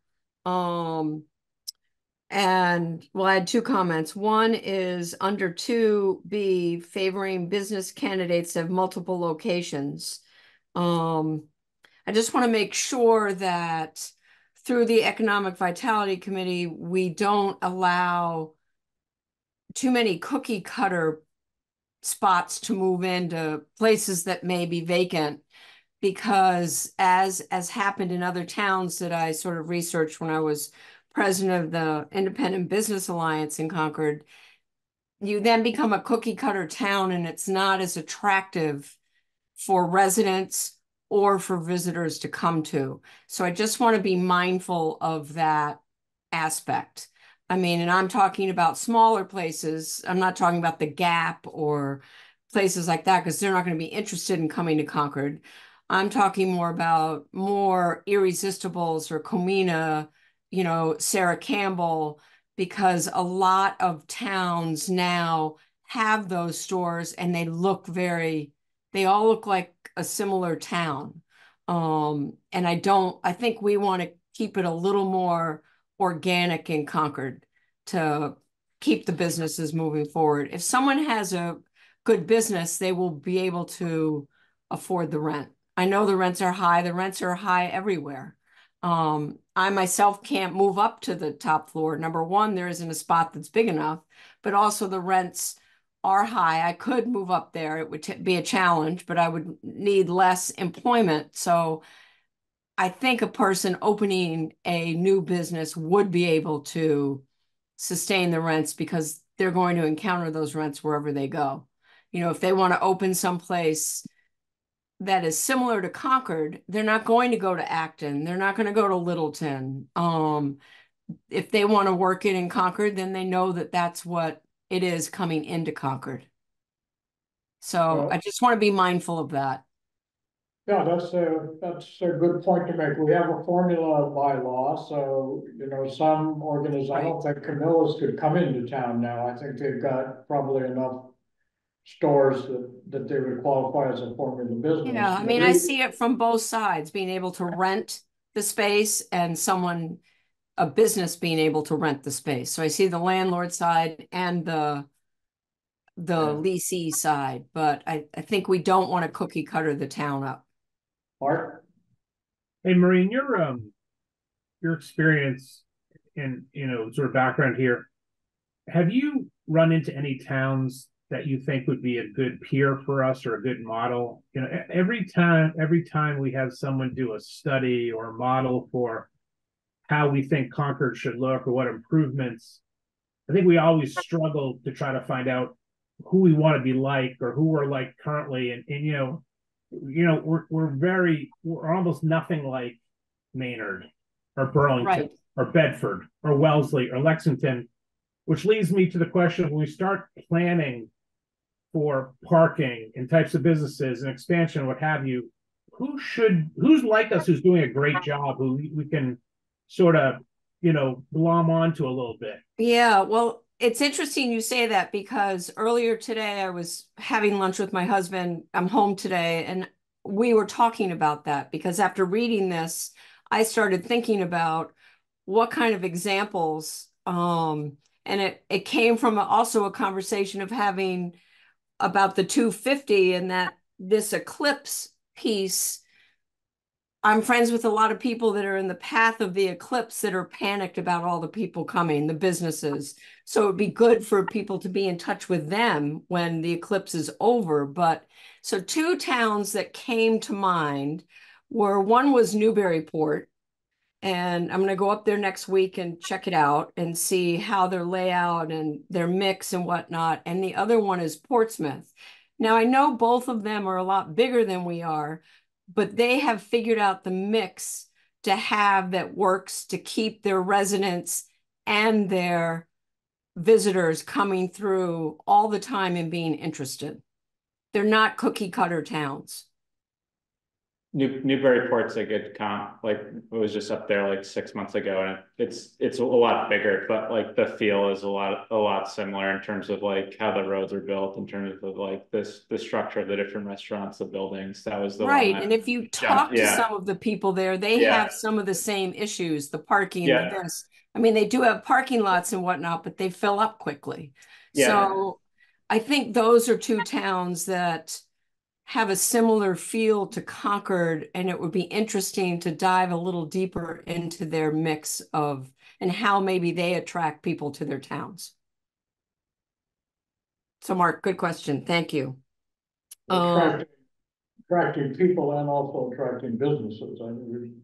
And well, I had two comments. One is under 2B, favoring business candidates that have multiple locations. I just want to make sure that through the Economic Vitality Committee, we don't allow too many cookie cutter spots to move into places that may be vacant, because as happened in other towns that I sort of researched when I was president of the Independent Business Alliance in Concord, you then become a cookie cutter town and it's not as attractive for residents or for visitors to come to. So I just want to be mindful of that aspect. I mean, and I'm talking about smaller places. I'm not talking about the Gap or places like that, because they're not going to be interested in coming to Concord. I'm talking more about more Irresistibles or Comina, you know, Sarah Campbell, because a lot of towns now have those stores and they all look like a similar town. And I think we want to keep it a little more organic in Concord to keep the businesses moving forward. If someone has a good business, they will be able to afford the rent. I know the rents are high. The rents are high everywhere. I myself can't move up to the top floor. Number one, there isn't a spot that's big enough, but also the rents are high. I could move up there. It would be a challenge, but I would need less employment. So I think a person opening a new business would be able to sustain the rents because they're going to encounter those rents wherever they go. You know, if they want to open someplace that is similar to Concord, they're not going to go to Acton. They're not going to go to Littleton. If they want to work it in Concord, then they know that that's what it is coming into Concord. So I just want to be mindful of that. Yeah, that's a good point to make. We have a formula by law, so, you know, some organizations, I don't think Camillus could come into town now. I think they've got probably enough stores that they would qualify as a formula business. Yeah, I mean, I see it from both sides, being able to rent the space and a business being able to rent the space. So I see the landlord side and the leasee side, but I think we don't want to cookie cutter the town up. Mark? Hey, Marie, in your experience and, you know, sort of background here, have you run into any towns that you think would be a good peer for us or a good model? You know, every time we have someone do a study or a model for how we think Concord should look or what improvements, I think we always struggle to try to find out who we want to be like or who we're like currently. And we're almost nothing like Maynard or Burlington, right, or Bedford or Wellesley or Lexington, which leads me to the question: when we start planning for parking and types of businesses and expansion, what have you, who's like us, who's doing a great job, who we can sort of, you know, glom onto a little bit? Yeah, well, it's interesting you say that, because earlier today I was having lunch with my husband. I'm home today, and we were talking about that, because after reading this, I started thinking about what kind of examples, and it came from also a conversation of having about the 250 and that this eclipse piece. I'm friends with a lot of people that are in the path of the eclipse that are panicked about all the people coming, the businesses. So it'd be good for people to be in touch with them when the eclipse is over. But so two towns that came to mind one was Newburyport, And I'm gonna go up there next week and check it out and see how their layout and their mix and whatnot. And the other one is Portsmouth. Now, I know both of them are a lot bigger than we are, but they have figured out the mix to have that works to keep their residents and their visitors coming through all the time and being interested. They're not cookie cutter towns. Newburyport's a good comp, like it was just up there like 6 months ago, and it's a lot bigger, but like the feel is a lot similar in terms of like how the roads are built, in terms of like the structure of the different restaurants, the buildings. That was the Right. one And if you talk to yeah. some of the people there, they Yeah. have some of the same issues, the parking, Yeah. the this. I mean, they do have parking lots and whatnot, but they fill up quickly. Yeah. So I think those are two towns that have a similar feel to Concord, and it would be interesting to dive a little deeper into their mix of and how maybe they attract people to their towns. So Mark, good question. Thank you. Attracting people and also attracting businesses. I mean,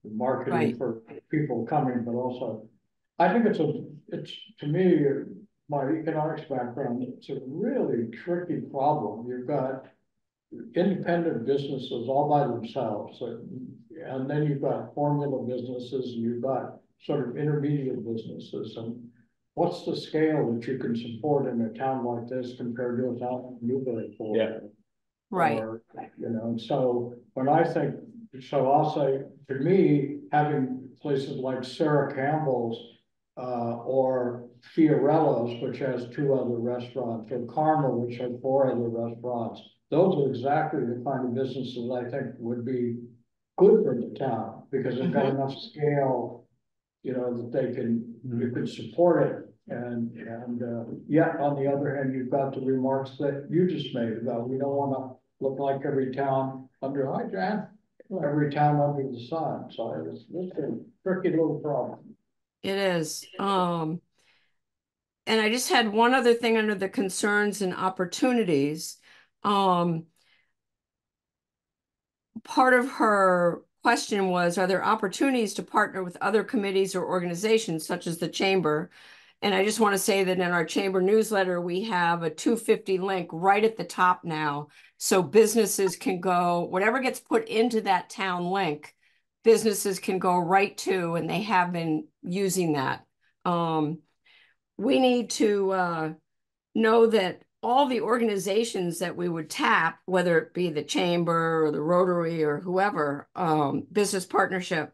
marketing Right. for people coming, but also, I think it's to me, my economics background, it's a really tricky problem. You've got independent businesses all by themselves, and then you've got formula businesses, and you've got sort of intermediate businesses, and what's the scale that you can support in a town like this compared to a town like Newburyport? Yeah. Right. Or, and so when I think, so I'll say, to me, having places like Sarah Campbell's, or Fiorella's, which has 2 other restaurants, or Karma, which has 4 other restaurants, those are exactly the kind of businesses I think would be good for the town, because they've got enough scale, that they you can support it. And yet, on the other hand, you've got the remarks that you just made about, we don't want to look like every town under, hi, Jan, every town under the sun. So it's a tricky little problem. It is. And I just had one other thing under the concerns and opportunities. Part of her question was, are there opportunities to partner with other committees or organizations such as the Chamber? And I just want to say that in our Chamber newsletter, we have a 250 link right at the top now. So businesses can go, whatever gets put into that town link, businesses can go right to, and they have been using that. We need to know that all the organizations that we would tap, whether it be the Chamber or the Rotary or whoever, business partnership,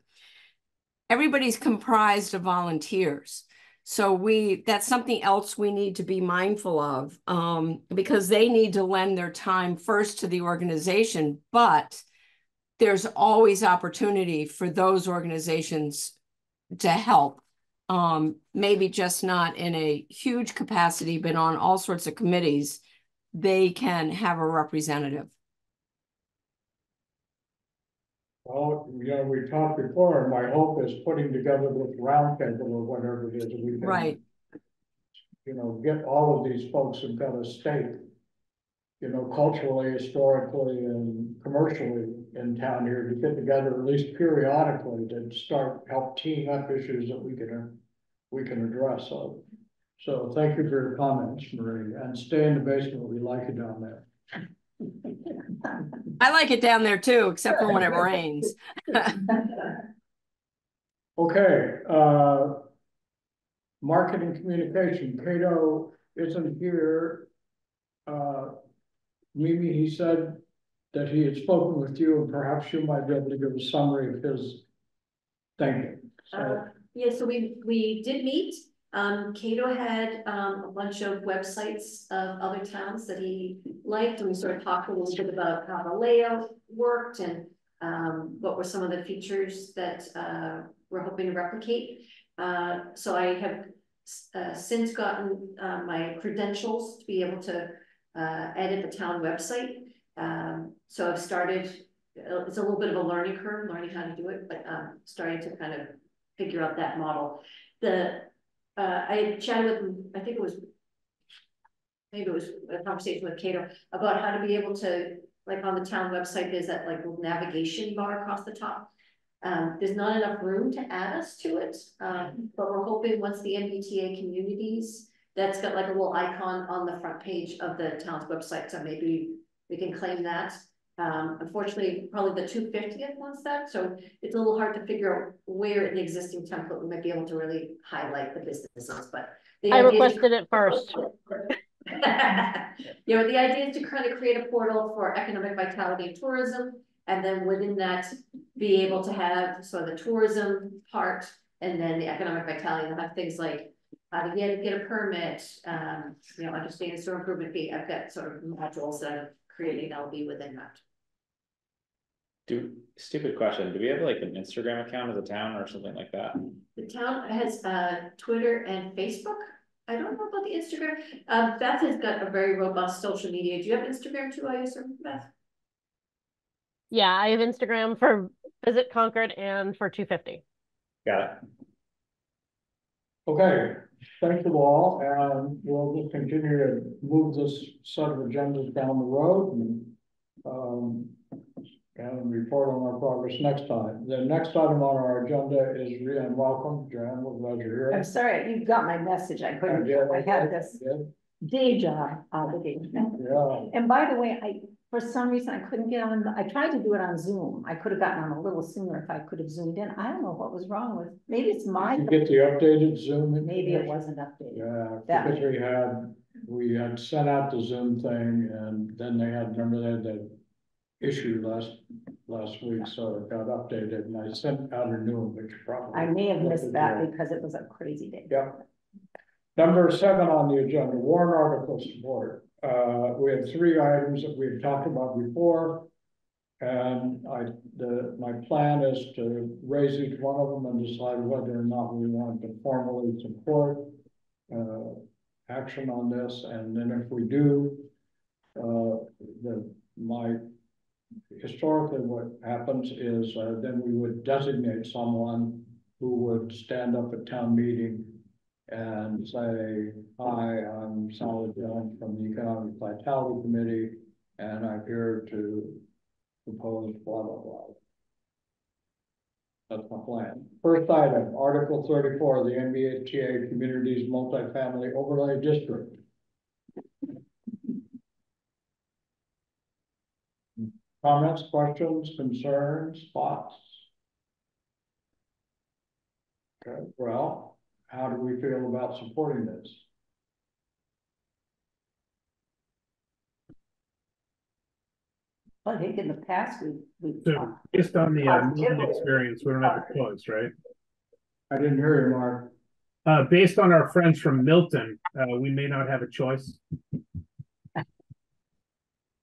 everybody's comprised of volunteers. So that's something else we need to be mindful of, because they need to lend their time first to the organization, but there's always opportunity for those organizations to help. Maybe just not in a huge capacity, but on all sorts of committees, they can have a representative. Well, we talked before, and my hope is putting together this roundtable or whatever it is, we can, right, get all of these folks who've got a stake, culturally, historically, and commercially in town here, to get together at least periodically to help teeing up issues that we can address. So thank you for your comments, Marie, and stay in the basement. We like it down there. I like it down there too, except for when it rains. Okay, marketing communication. Cato isn't here. Mimi, he said that he had spoken with you, and perhaps you might be able to give a summary of his thinking. So. Yeah, so we did meet. Cato had a bunch of websites of other towns that he liked, and we sort of talked a little bit about how the layout worked and what were some of the features that we're hoping to replicate. So I have since gotten my credentials to be able to edit the town website. So I've started, it's a little bit of a learning curve, learning how to do it, but starting to kind of figure out that model. I had chatted with, I think maybe it was a conversation with Cato about how to be able to, like on the town website, there's that like little navigation bar across the top. There's not enough room to add us to it, but we're hoping once the MBTA communities, that's got like a little icon on the front page of the town's website, so maybe we can claim that. Unfortunately, probably the 250th wants that, so it's a little hard to figure out where in the existing template we might be able to really highlight the businesses, but. I requested it first. You know, the idea is to kind of create a portal for economic vitality and tourism, and then within that, be able to have sort of the tourism part, and then the economic vitality, and have things like how to get a permit, you know, understand the store improvement fee. I've got sort of modules that I'm creating that'll be within that. Stupid question. Do we have like an Instagram account as a town or something like that? The town has Twitter and Facebook. I don't know about the Instagram. Beth has got a very robust social media. Do you have Instagram too, I assume, Beth? Yeah, I have Instagram for Visit Concord and for 250. Got it. Okay, thank you all, and we'll just continue to move this set of agendas down the road and report on our progress next time. The next item on our agenda is Rian. Welcome, Jan. We're glad you're here. I'm sorry, you got my message. I couldn't, I had this day job obligation. Yeah. And by the way, for some reason, I couldn't get on, I tried to do it on Zoom. I could have gotten on a little sooner if I could have zoomed in. I don't know what was wrong with, maybe it's my, Did you get the updated Zoom? maybe it wasn't updated. Yeah, That because we had sent out the Zoom thing, and then remember they had that issue last week, so it got updated, and I sent out a new one, which probably. I may have missed that because it was a crazy day. Yeah. Number 7 on the agenda, warrant article support. We have 3 items that we've talked about before. And my plan is to raise each one of them and decide whether or not we want to formally support action on this. And then if we do, historically what happens is then we would designate someone who would stand up at town meeting and say, hi, I'm Sally Jones from the Economic Vitality Committee, and I'm here to propose blah, blah, blah. That's my plan. First item, Article 34, the MBTA Communities Multifamily Overlay District. Comments, questions, concerns, thoughts? Okay, well, how do we feel about supporting this? I think in the past, we So based on the Milton experience, we don't have a choice, right? I didn't hear you, Mark. Based on our friends from Milton, we may not have a choice.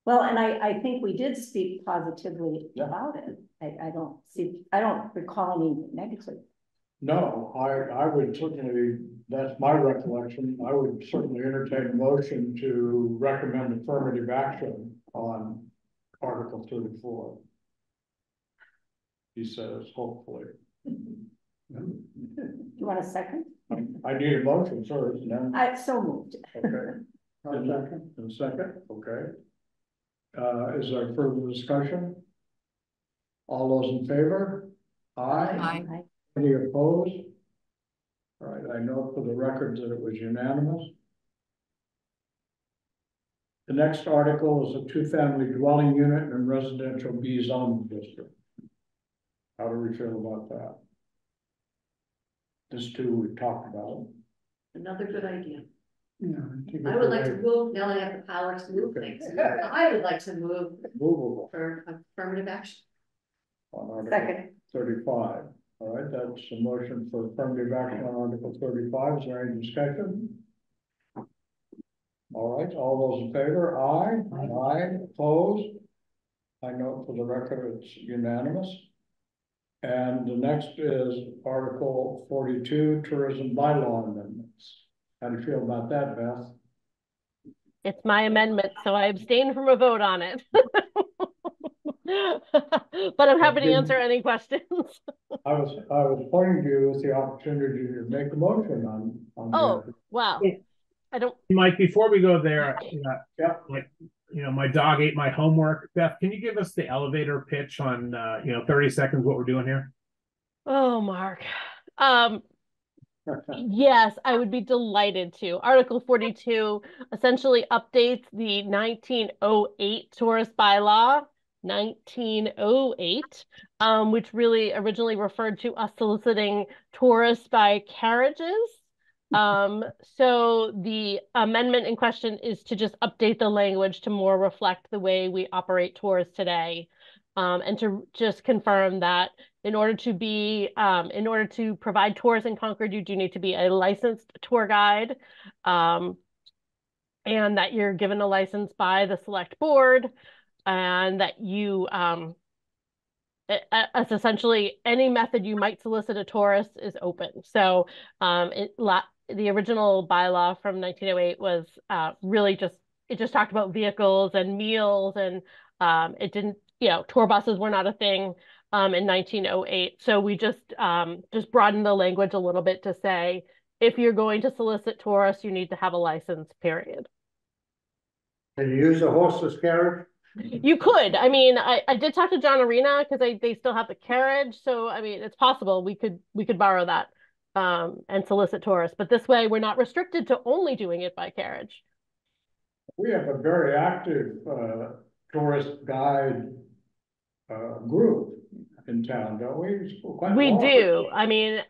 well, and I think we did speak positively Yeah. about it. I don't recall any negative. No, I would certainly, that's my recollection, I would certainly entertain a motion to recommend affirmative action on Article 34. He says, hopefully. You want a second? I need a motion first, and then. I so moved. Okay. A second, okay. Is there further discussion? All those in favor? Aye. Aye. Any opposed? All right, I note for the record that it was unanimous. The next article is a 2-family dwelling unit in residential B zoning district. How do we feel about that? This too we talked about. Another good idea. Yeah. I would like to move, now that I have the power to move things. I would like to move Movable for affirmative action. on Article Second. 35. All right, that's a motion for affirmative action on Article 35. Is there any discussion? All right, all those in favor? Aye. Aye. Opposed? I note for the record it's unanimous. And the next is Article 42, tourism bylaw amendments. How do you feel about that, Beth? It's my amendment, so I abstain from a vote on it. But I'm happy to answer any questions. I was pointing to you with the opportunity to make a motion on. Oh, the- wow. I don't, Mike, before we go there, Yeah. like, my dog ate my homework. Beth, can you give us the elevator pitch on, 30 seconds what we're doing here? Oh, Mark. Yes, I would be delighted to. Article 42 essentially updates the 1908 tourist bylaw, 1908, which really originally referred to us soliciting tourists by carriages. So the amendment in question is to just update the language to more reflect the way we operate tours today. And to just confirm that in order to provide tours in Concord, you do need to be a licensed tour guide. And that you're given a license by the select board, and that you as essentially any method you might solicit a tourist is open. So the original bylaw from 1908 was really it just talked about vehicles and meals, and it didn't, tour buses were not a thing in 1908. So we just broadened the language a little bit to say, if you're going to solicit tourists, you need to have a license, period. Can you use a horseless carriage? You could. I mean, I did talk to John Arena because they still have the carriage. So, I mean, it's possible we could borrow that and solicit tourists. But this way, we're not restricted to only doing it by carriage. We have a very active tourist guide group in town, don't we? We do. I mean,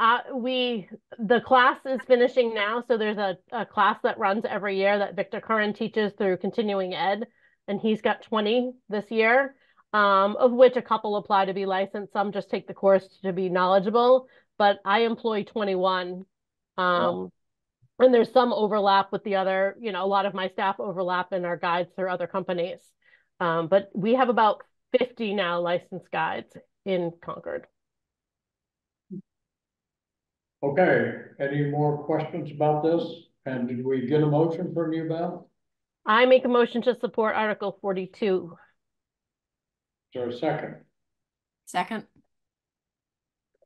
the class is finishing now. So there's a class that runs every year that Victor Curran teaches through continuing ed. And he's got 20 this year, of which a couple apply to be licensed. Some just take the course to be knowledgeable, but I employ 21. And there's some overlap with the other, a lot of my staff overlap in our guides through other companies. But we have about 50 now licensed guides in Concord. Okay, any more questions about this? And did we get a motion for New Beth? I make a motion to support Article 42. Is there a second? Second.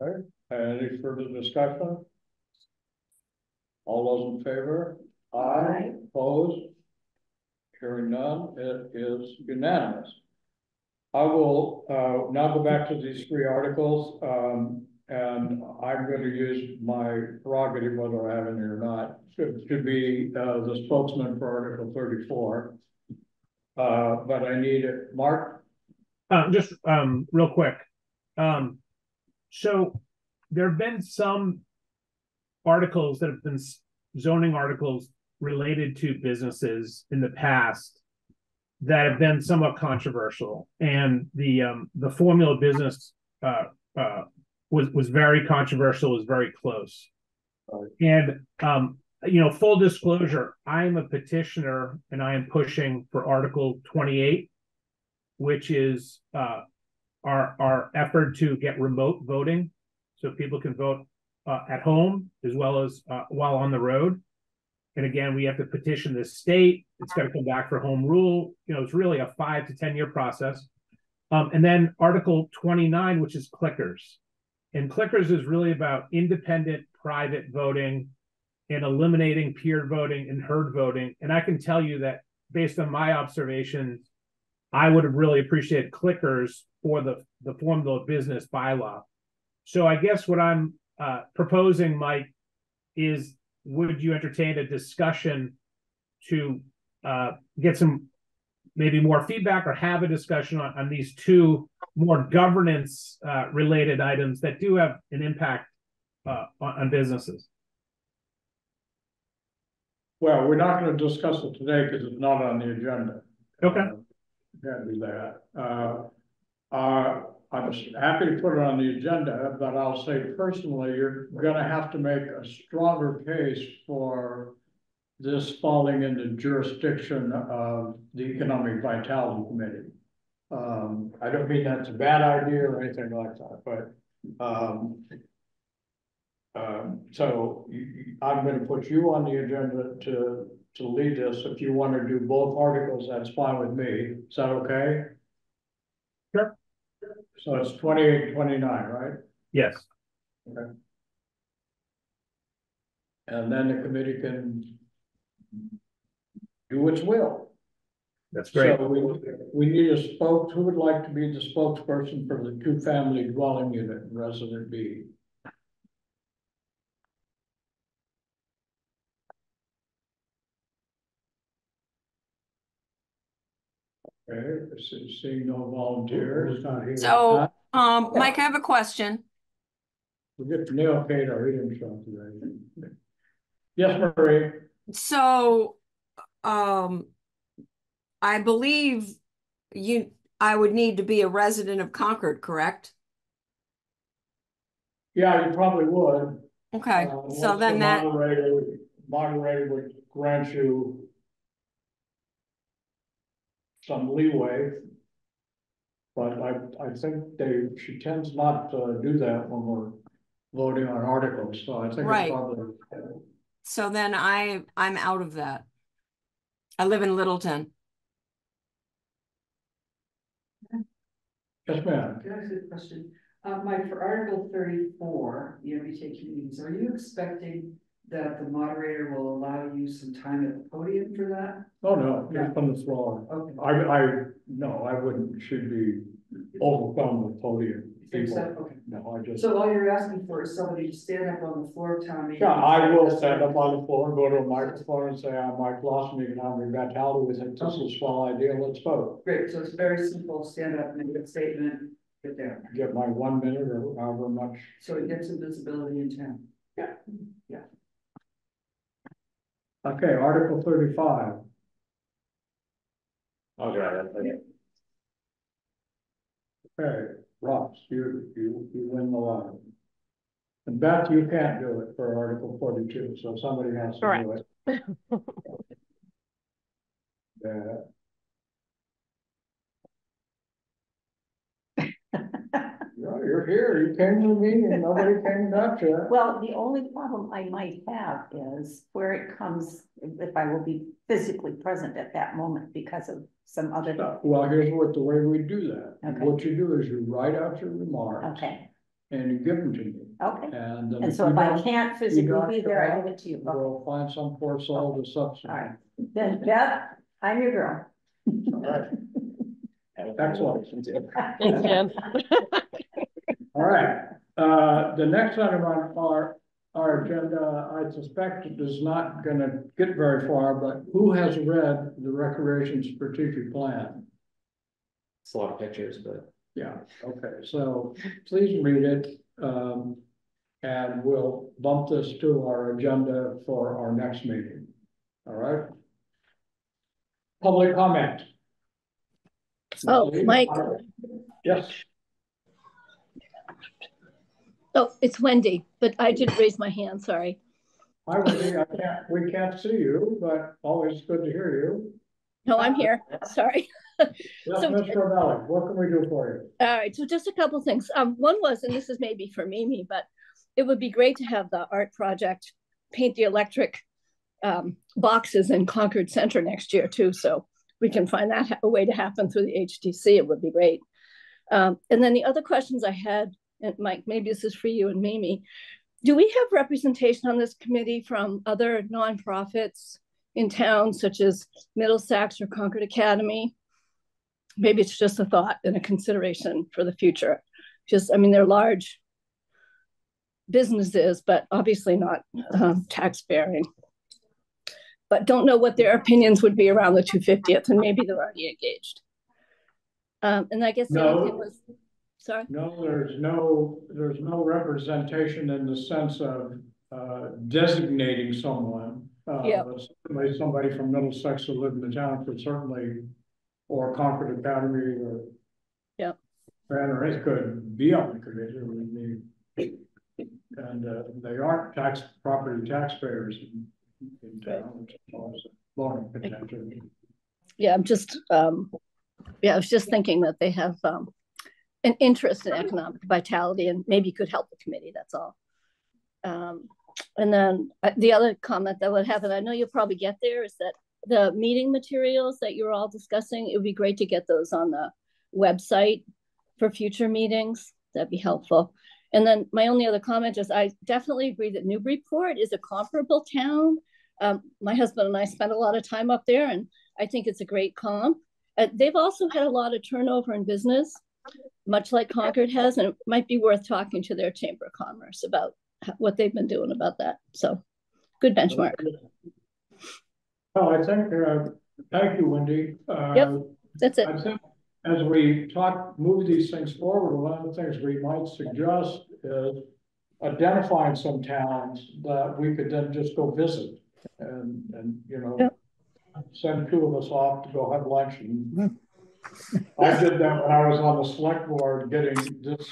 Okay, any further discussion? All those in favor? Aye. Opposed? Hearing none, it is unanimous. I will now go back to these three articles, and I'm going to use my prerogative, whether I have any or not, to be the spokesman for Article 34. But I need it. Mark? Just real quick. So there have been some articles that have been zoning articles related to businesses in the past that have been somewhat controversial, and the formula business was very controversial, was very close. And full disclosure, I'm a petitioner and I am pushing for Article 28, which is our effort to get remote voting, so people can vote at home as well as while on the road. And again, we have to petition the state. It's got to come back for home rule. It's really a 5 to 10 year process. And then Article 29, which is clickers. And clickers is really about independent private voting and eliminating peer voting and herd voting. And I can tell you that based on my observations, I would have really appreciated clickers for the formula business bylaw. So I guess what I'm proposing, Mike, is would you entertain a discussion to get some maybe more feedback, or have a discussion on these two more governance related items that do have an impact on businesses? Well, we're not going to discuss it today because it's not on the agenda. Okay. Can't do that. I'm happy to put it on the agenda, but I'll say personally, you're going to have to make a stronger case for this falling into jurisdiction of the Economic Vitality Committee. I don't mean that's a bad idea or anything like that, but so I'm going to put you on the agenda to lead this. If you want to do both articles, that's fine with me. Is that okay? Sure. So it's 28 and 29, right? Yes. Okay. And then the committee can do its will. That's great. So we need a who would like to be the spokesperson for the two-family dwelling unit in Resident B? Okay, seeing no volunteers. Who's not here? So, Mike, I have a question. We get Neil Cato, he didn't show up today. Yes, Marie? So, I believe I would need to be a resident of Concord, correct? Yeah, you probably would. Okay, so Once then the that, moderator would grant you some leeway. But I think she tends not to do that when we're voting on articles, so I think it's Right. probably. so then I'm out of that. I live in Littleton. Yes, ma'am. Can I ask a question? Mike, for Article 34, the MBTA communities, are you expecting that the moderator will allow you some time at the podium for that? Oh, no, just from the floor. Okay. No, I wouldn't, should be overwhelmed with podium. You think so? people. Okay. No, I just, So all you're asking for is somebody to stand up on the floor of town meeting? yeah, I will stand up on the floor, go to a microphone and say, I'm Mike Lawson, economic vitality, we think this is a swell idea, let's vote. Great, so it's very simple, stand up, make a statement, get down. Get my 1 minute or however much. So it gets some visibility in town. Okay, Article 35. I'll try that. Okay, Ross, you win the lottery. And Beth, you can't do it for Article 42, so somebody has to do it. Yeah. You're here, you came to the meeting, nobody came back to you. Well, the only problem I might have is where it comes, if I will be physically present at that moment because of some other. Well, here's the way we do that. Okay. What you do is you write out your remarks. Okay, And you give them to me. okay. And. And so if I can't physically be there, I give it to you. Okay. We'll find some poor soul to substitute. All right. Then Beth, I'm your girl. All right. Excellent. Thanks, Jen. All right, the next item on our agenda, I suspect it is not gonna get very far, but who has read the recreation strategic plan? It's a lot of pictures, but. Yeah, okay, so please read it, and we'll bump this to our agenda for our next meeting. All right? Public comment. Oh, Mike. Yes. Oh, it's Wendy, but I didn't raise my hand, sorry. Hi, Wendy, we can't see you, but always good to hear you. No, I'm here, sorry. Yes, So- Mr. O'Malley, what can we do for you? All right, so just a couple things. One was, and this is maybe for Mimi, but it would be great to have the art project paint the electric boxes in Concord Center next year too. So we can find that a way to happen through the HDC. It would be great. And then the other questions I had, and Mike, maybe this is for you and Mimi. Do we have representation on this committee from other nonprofits in town, such as Middlesex or Concord Academy? Maybe it's just a thought and a consideration for the future. I mean, they're large businesses, but obviously not tax bearing. But don't know what their opinions would be around the 250th, and maybe they're already engaged. And I guess the other thing was, sorry. No, there's no representation in the sense of designating someone. Yeah. Certainly somebody from Middlesex who lived in the town could certainly, or Concord Academy or. Yeah. Or it could be on the committee. And they aren't property taxpayers in town, which is always a long potential. Yeah, I'm just, I was just thinking that they have an interest in economic vitality and maybe could help the committee, that's all. And then the other comment that would happen, I know you'll probably get there, is that the meeting materials that you're all discussing, it would be great to get those on the website for future meetings. That'd be helpful. And then my only other comment is I definitely agree that Newburyport is a comparable town. My husband and I spent a lot of time up there, and I think it's a great comp. They've also had a lot of turnover in business, much like Concord has, and it might be worth talking to their Chamber of Commerce about what they've been doing about that. So good benchmark. Oh, I think, thank you, Wendy. Yep. That's it. I think as we move these things forward, one of the things we might suggest is identifying some towns that we could then just go visit and you know, Yep. send 2 of us off to go have lunch. And I did that when I was on the select board getting this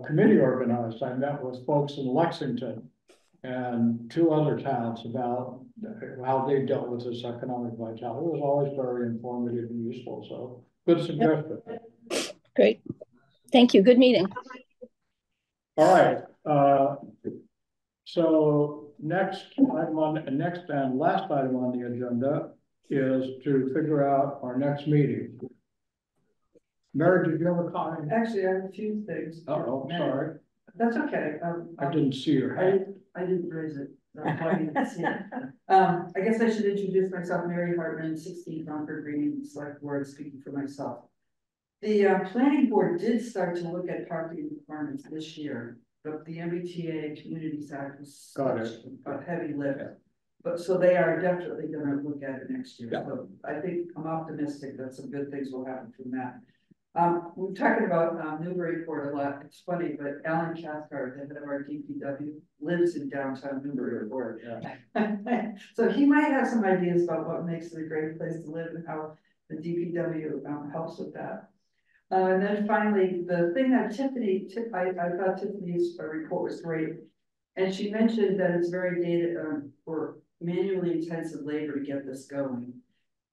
committee organized. I met with folks in Lexington and 2 other towns about how they dealt with this economic vitality. It was always very informative and useful. So good suggestion. Great. Thank you. Good meeting. All right. So next and last item on the agenda is to figure out our next meeting. Mary, did you have a comment? Actually, I have a few things. Oh, sorry. That's okay. I didn't see your hand. I didn't raise it. That's why you didn't see it. I guess I should introduce myself, Mary Hartman, 16 Concord Green, Select Board, speaking for myself. The planning board did start to look at parking requirements this year, but the MBTA Communities Act was such a heavy lift. But so they are definitely going to look at it next year. Yeah. So I think I'm optimistic that some good things will happen from that. We're talking about Newburyport a lot. It's funny, but Alan Cathcart, the head of our DPW, lives in downtown Newburyport. Yeah. So he might have some ideas about what makes it a great place to live and how the DPW helps with that. And then finally, the thing that I thought Tiffany's report was great. And she mentioned that it's very data or manually intensive labor to get this going.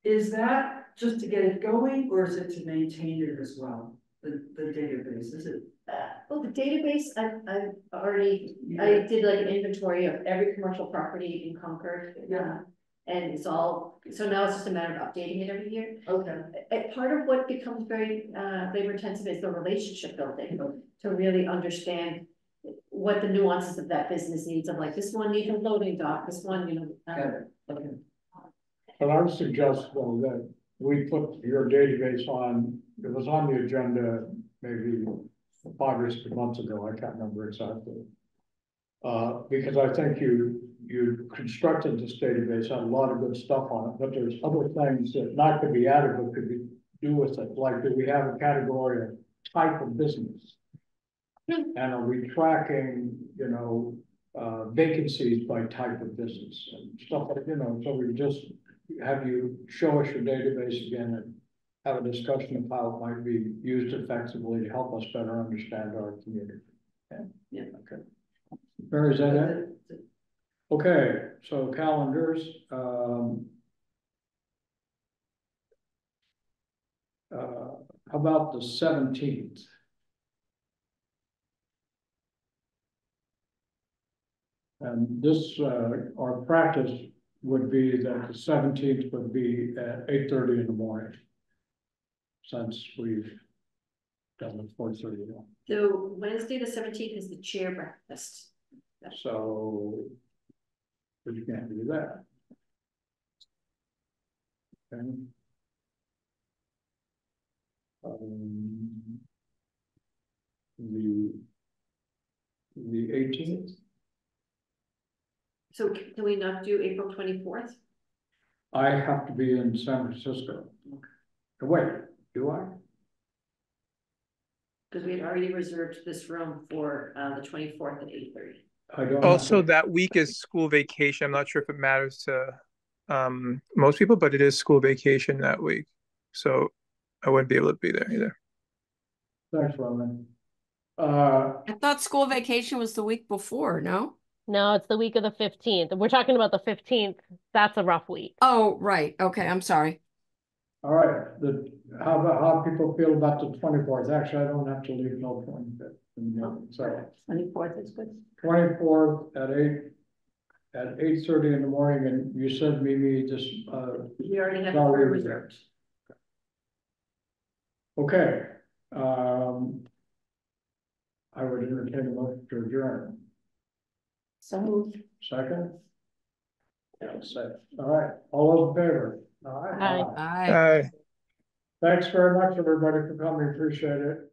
Is that just to get it going, or is it to maintain it as well? The database, is it? Well, the database, I've already, I did like an inventory of every commercial property in Concord. Yeah. And it's all, so now it's just a matter of updating it every year. Okay. Part of what becomes very labor intensive is the relationship building, to really understand what the nuances of that business needs. Of like, this one needs a loading dock, this one, you know. Okay. But I would suggest though that we put your database on, it was on the agenda maybe 5 or 6 months ago, I can't remember exactly. Because I think you constructed this database, had a lot of good stuff on it, but there's other things that not could be added, but could be do with it. Like, do we have a category of type of business? And are we tracking, you know, vacancies by type of business and stuff like, you know, so we just have you show us your database again and have a discussion of how it might be used effectively to help us better understand our community. Yeah. Okay. Mary, is that it? Okay, so calendars. How about the 17th? And this, our practice would be that the 17th would be at 8:30 in the morning. Since we've done the 4:30. So Wednesday the 17th is the chair breakfast. So, but you can't do that. Okay. The 18th. So can we not do April 24th? I have to be in San Francisco. Wait, do I? Because we had already reserved this room for the 24th at 8:30. I don't. Also, that week is school vacation. I'm not sure if it matters to most people, but it is school vacation that week. So I wouldn't be able to be there either. Thanks, Roman. I thought school vacation was the week before, no? No, it's the week of the 15th. We're talking about the 15th. That's a rough week. Oh, right. Okay, I'm sorry. All right, how people feel about the 24th? Actually, I don't have to leave till 25th. So 24th is good. 24th at 8:30 in the morning, and you said Mimi just We already have already it reserved. Okay. I would entertain a motion to adjourn. So moved. Second? Yeah, second. All right, all those in favor? All right. Aye. Bye. Aye. Thanks very much, everybody, for coming. Appreciate it.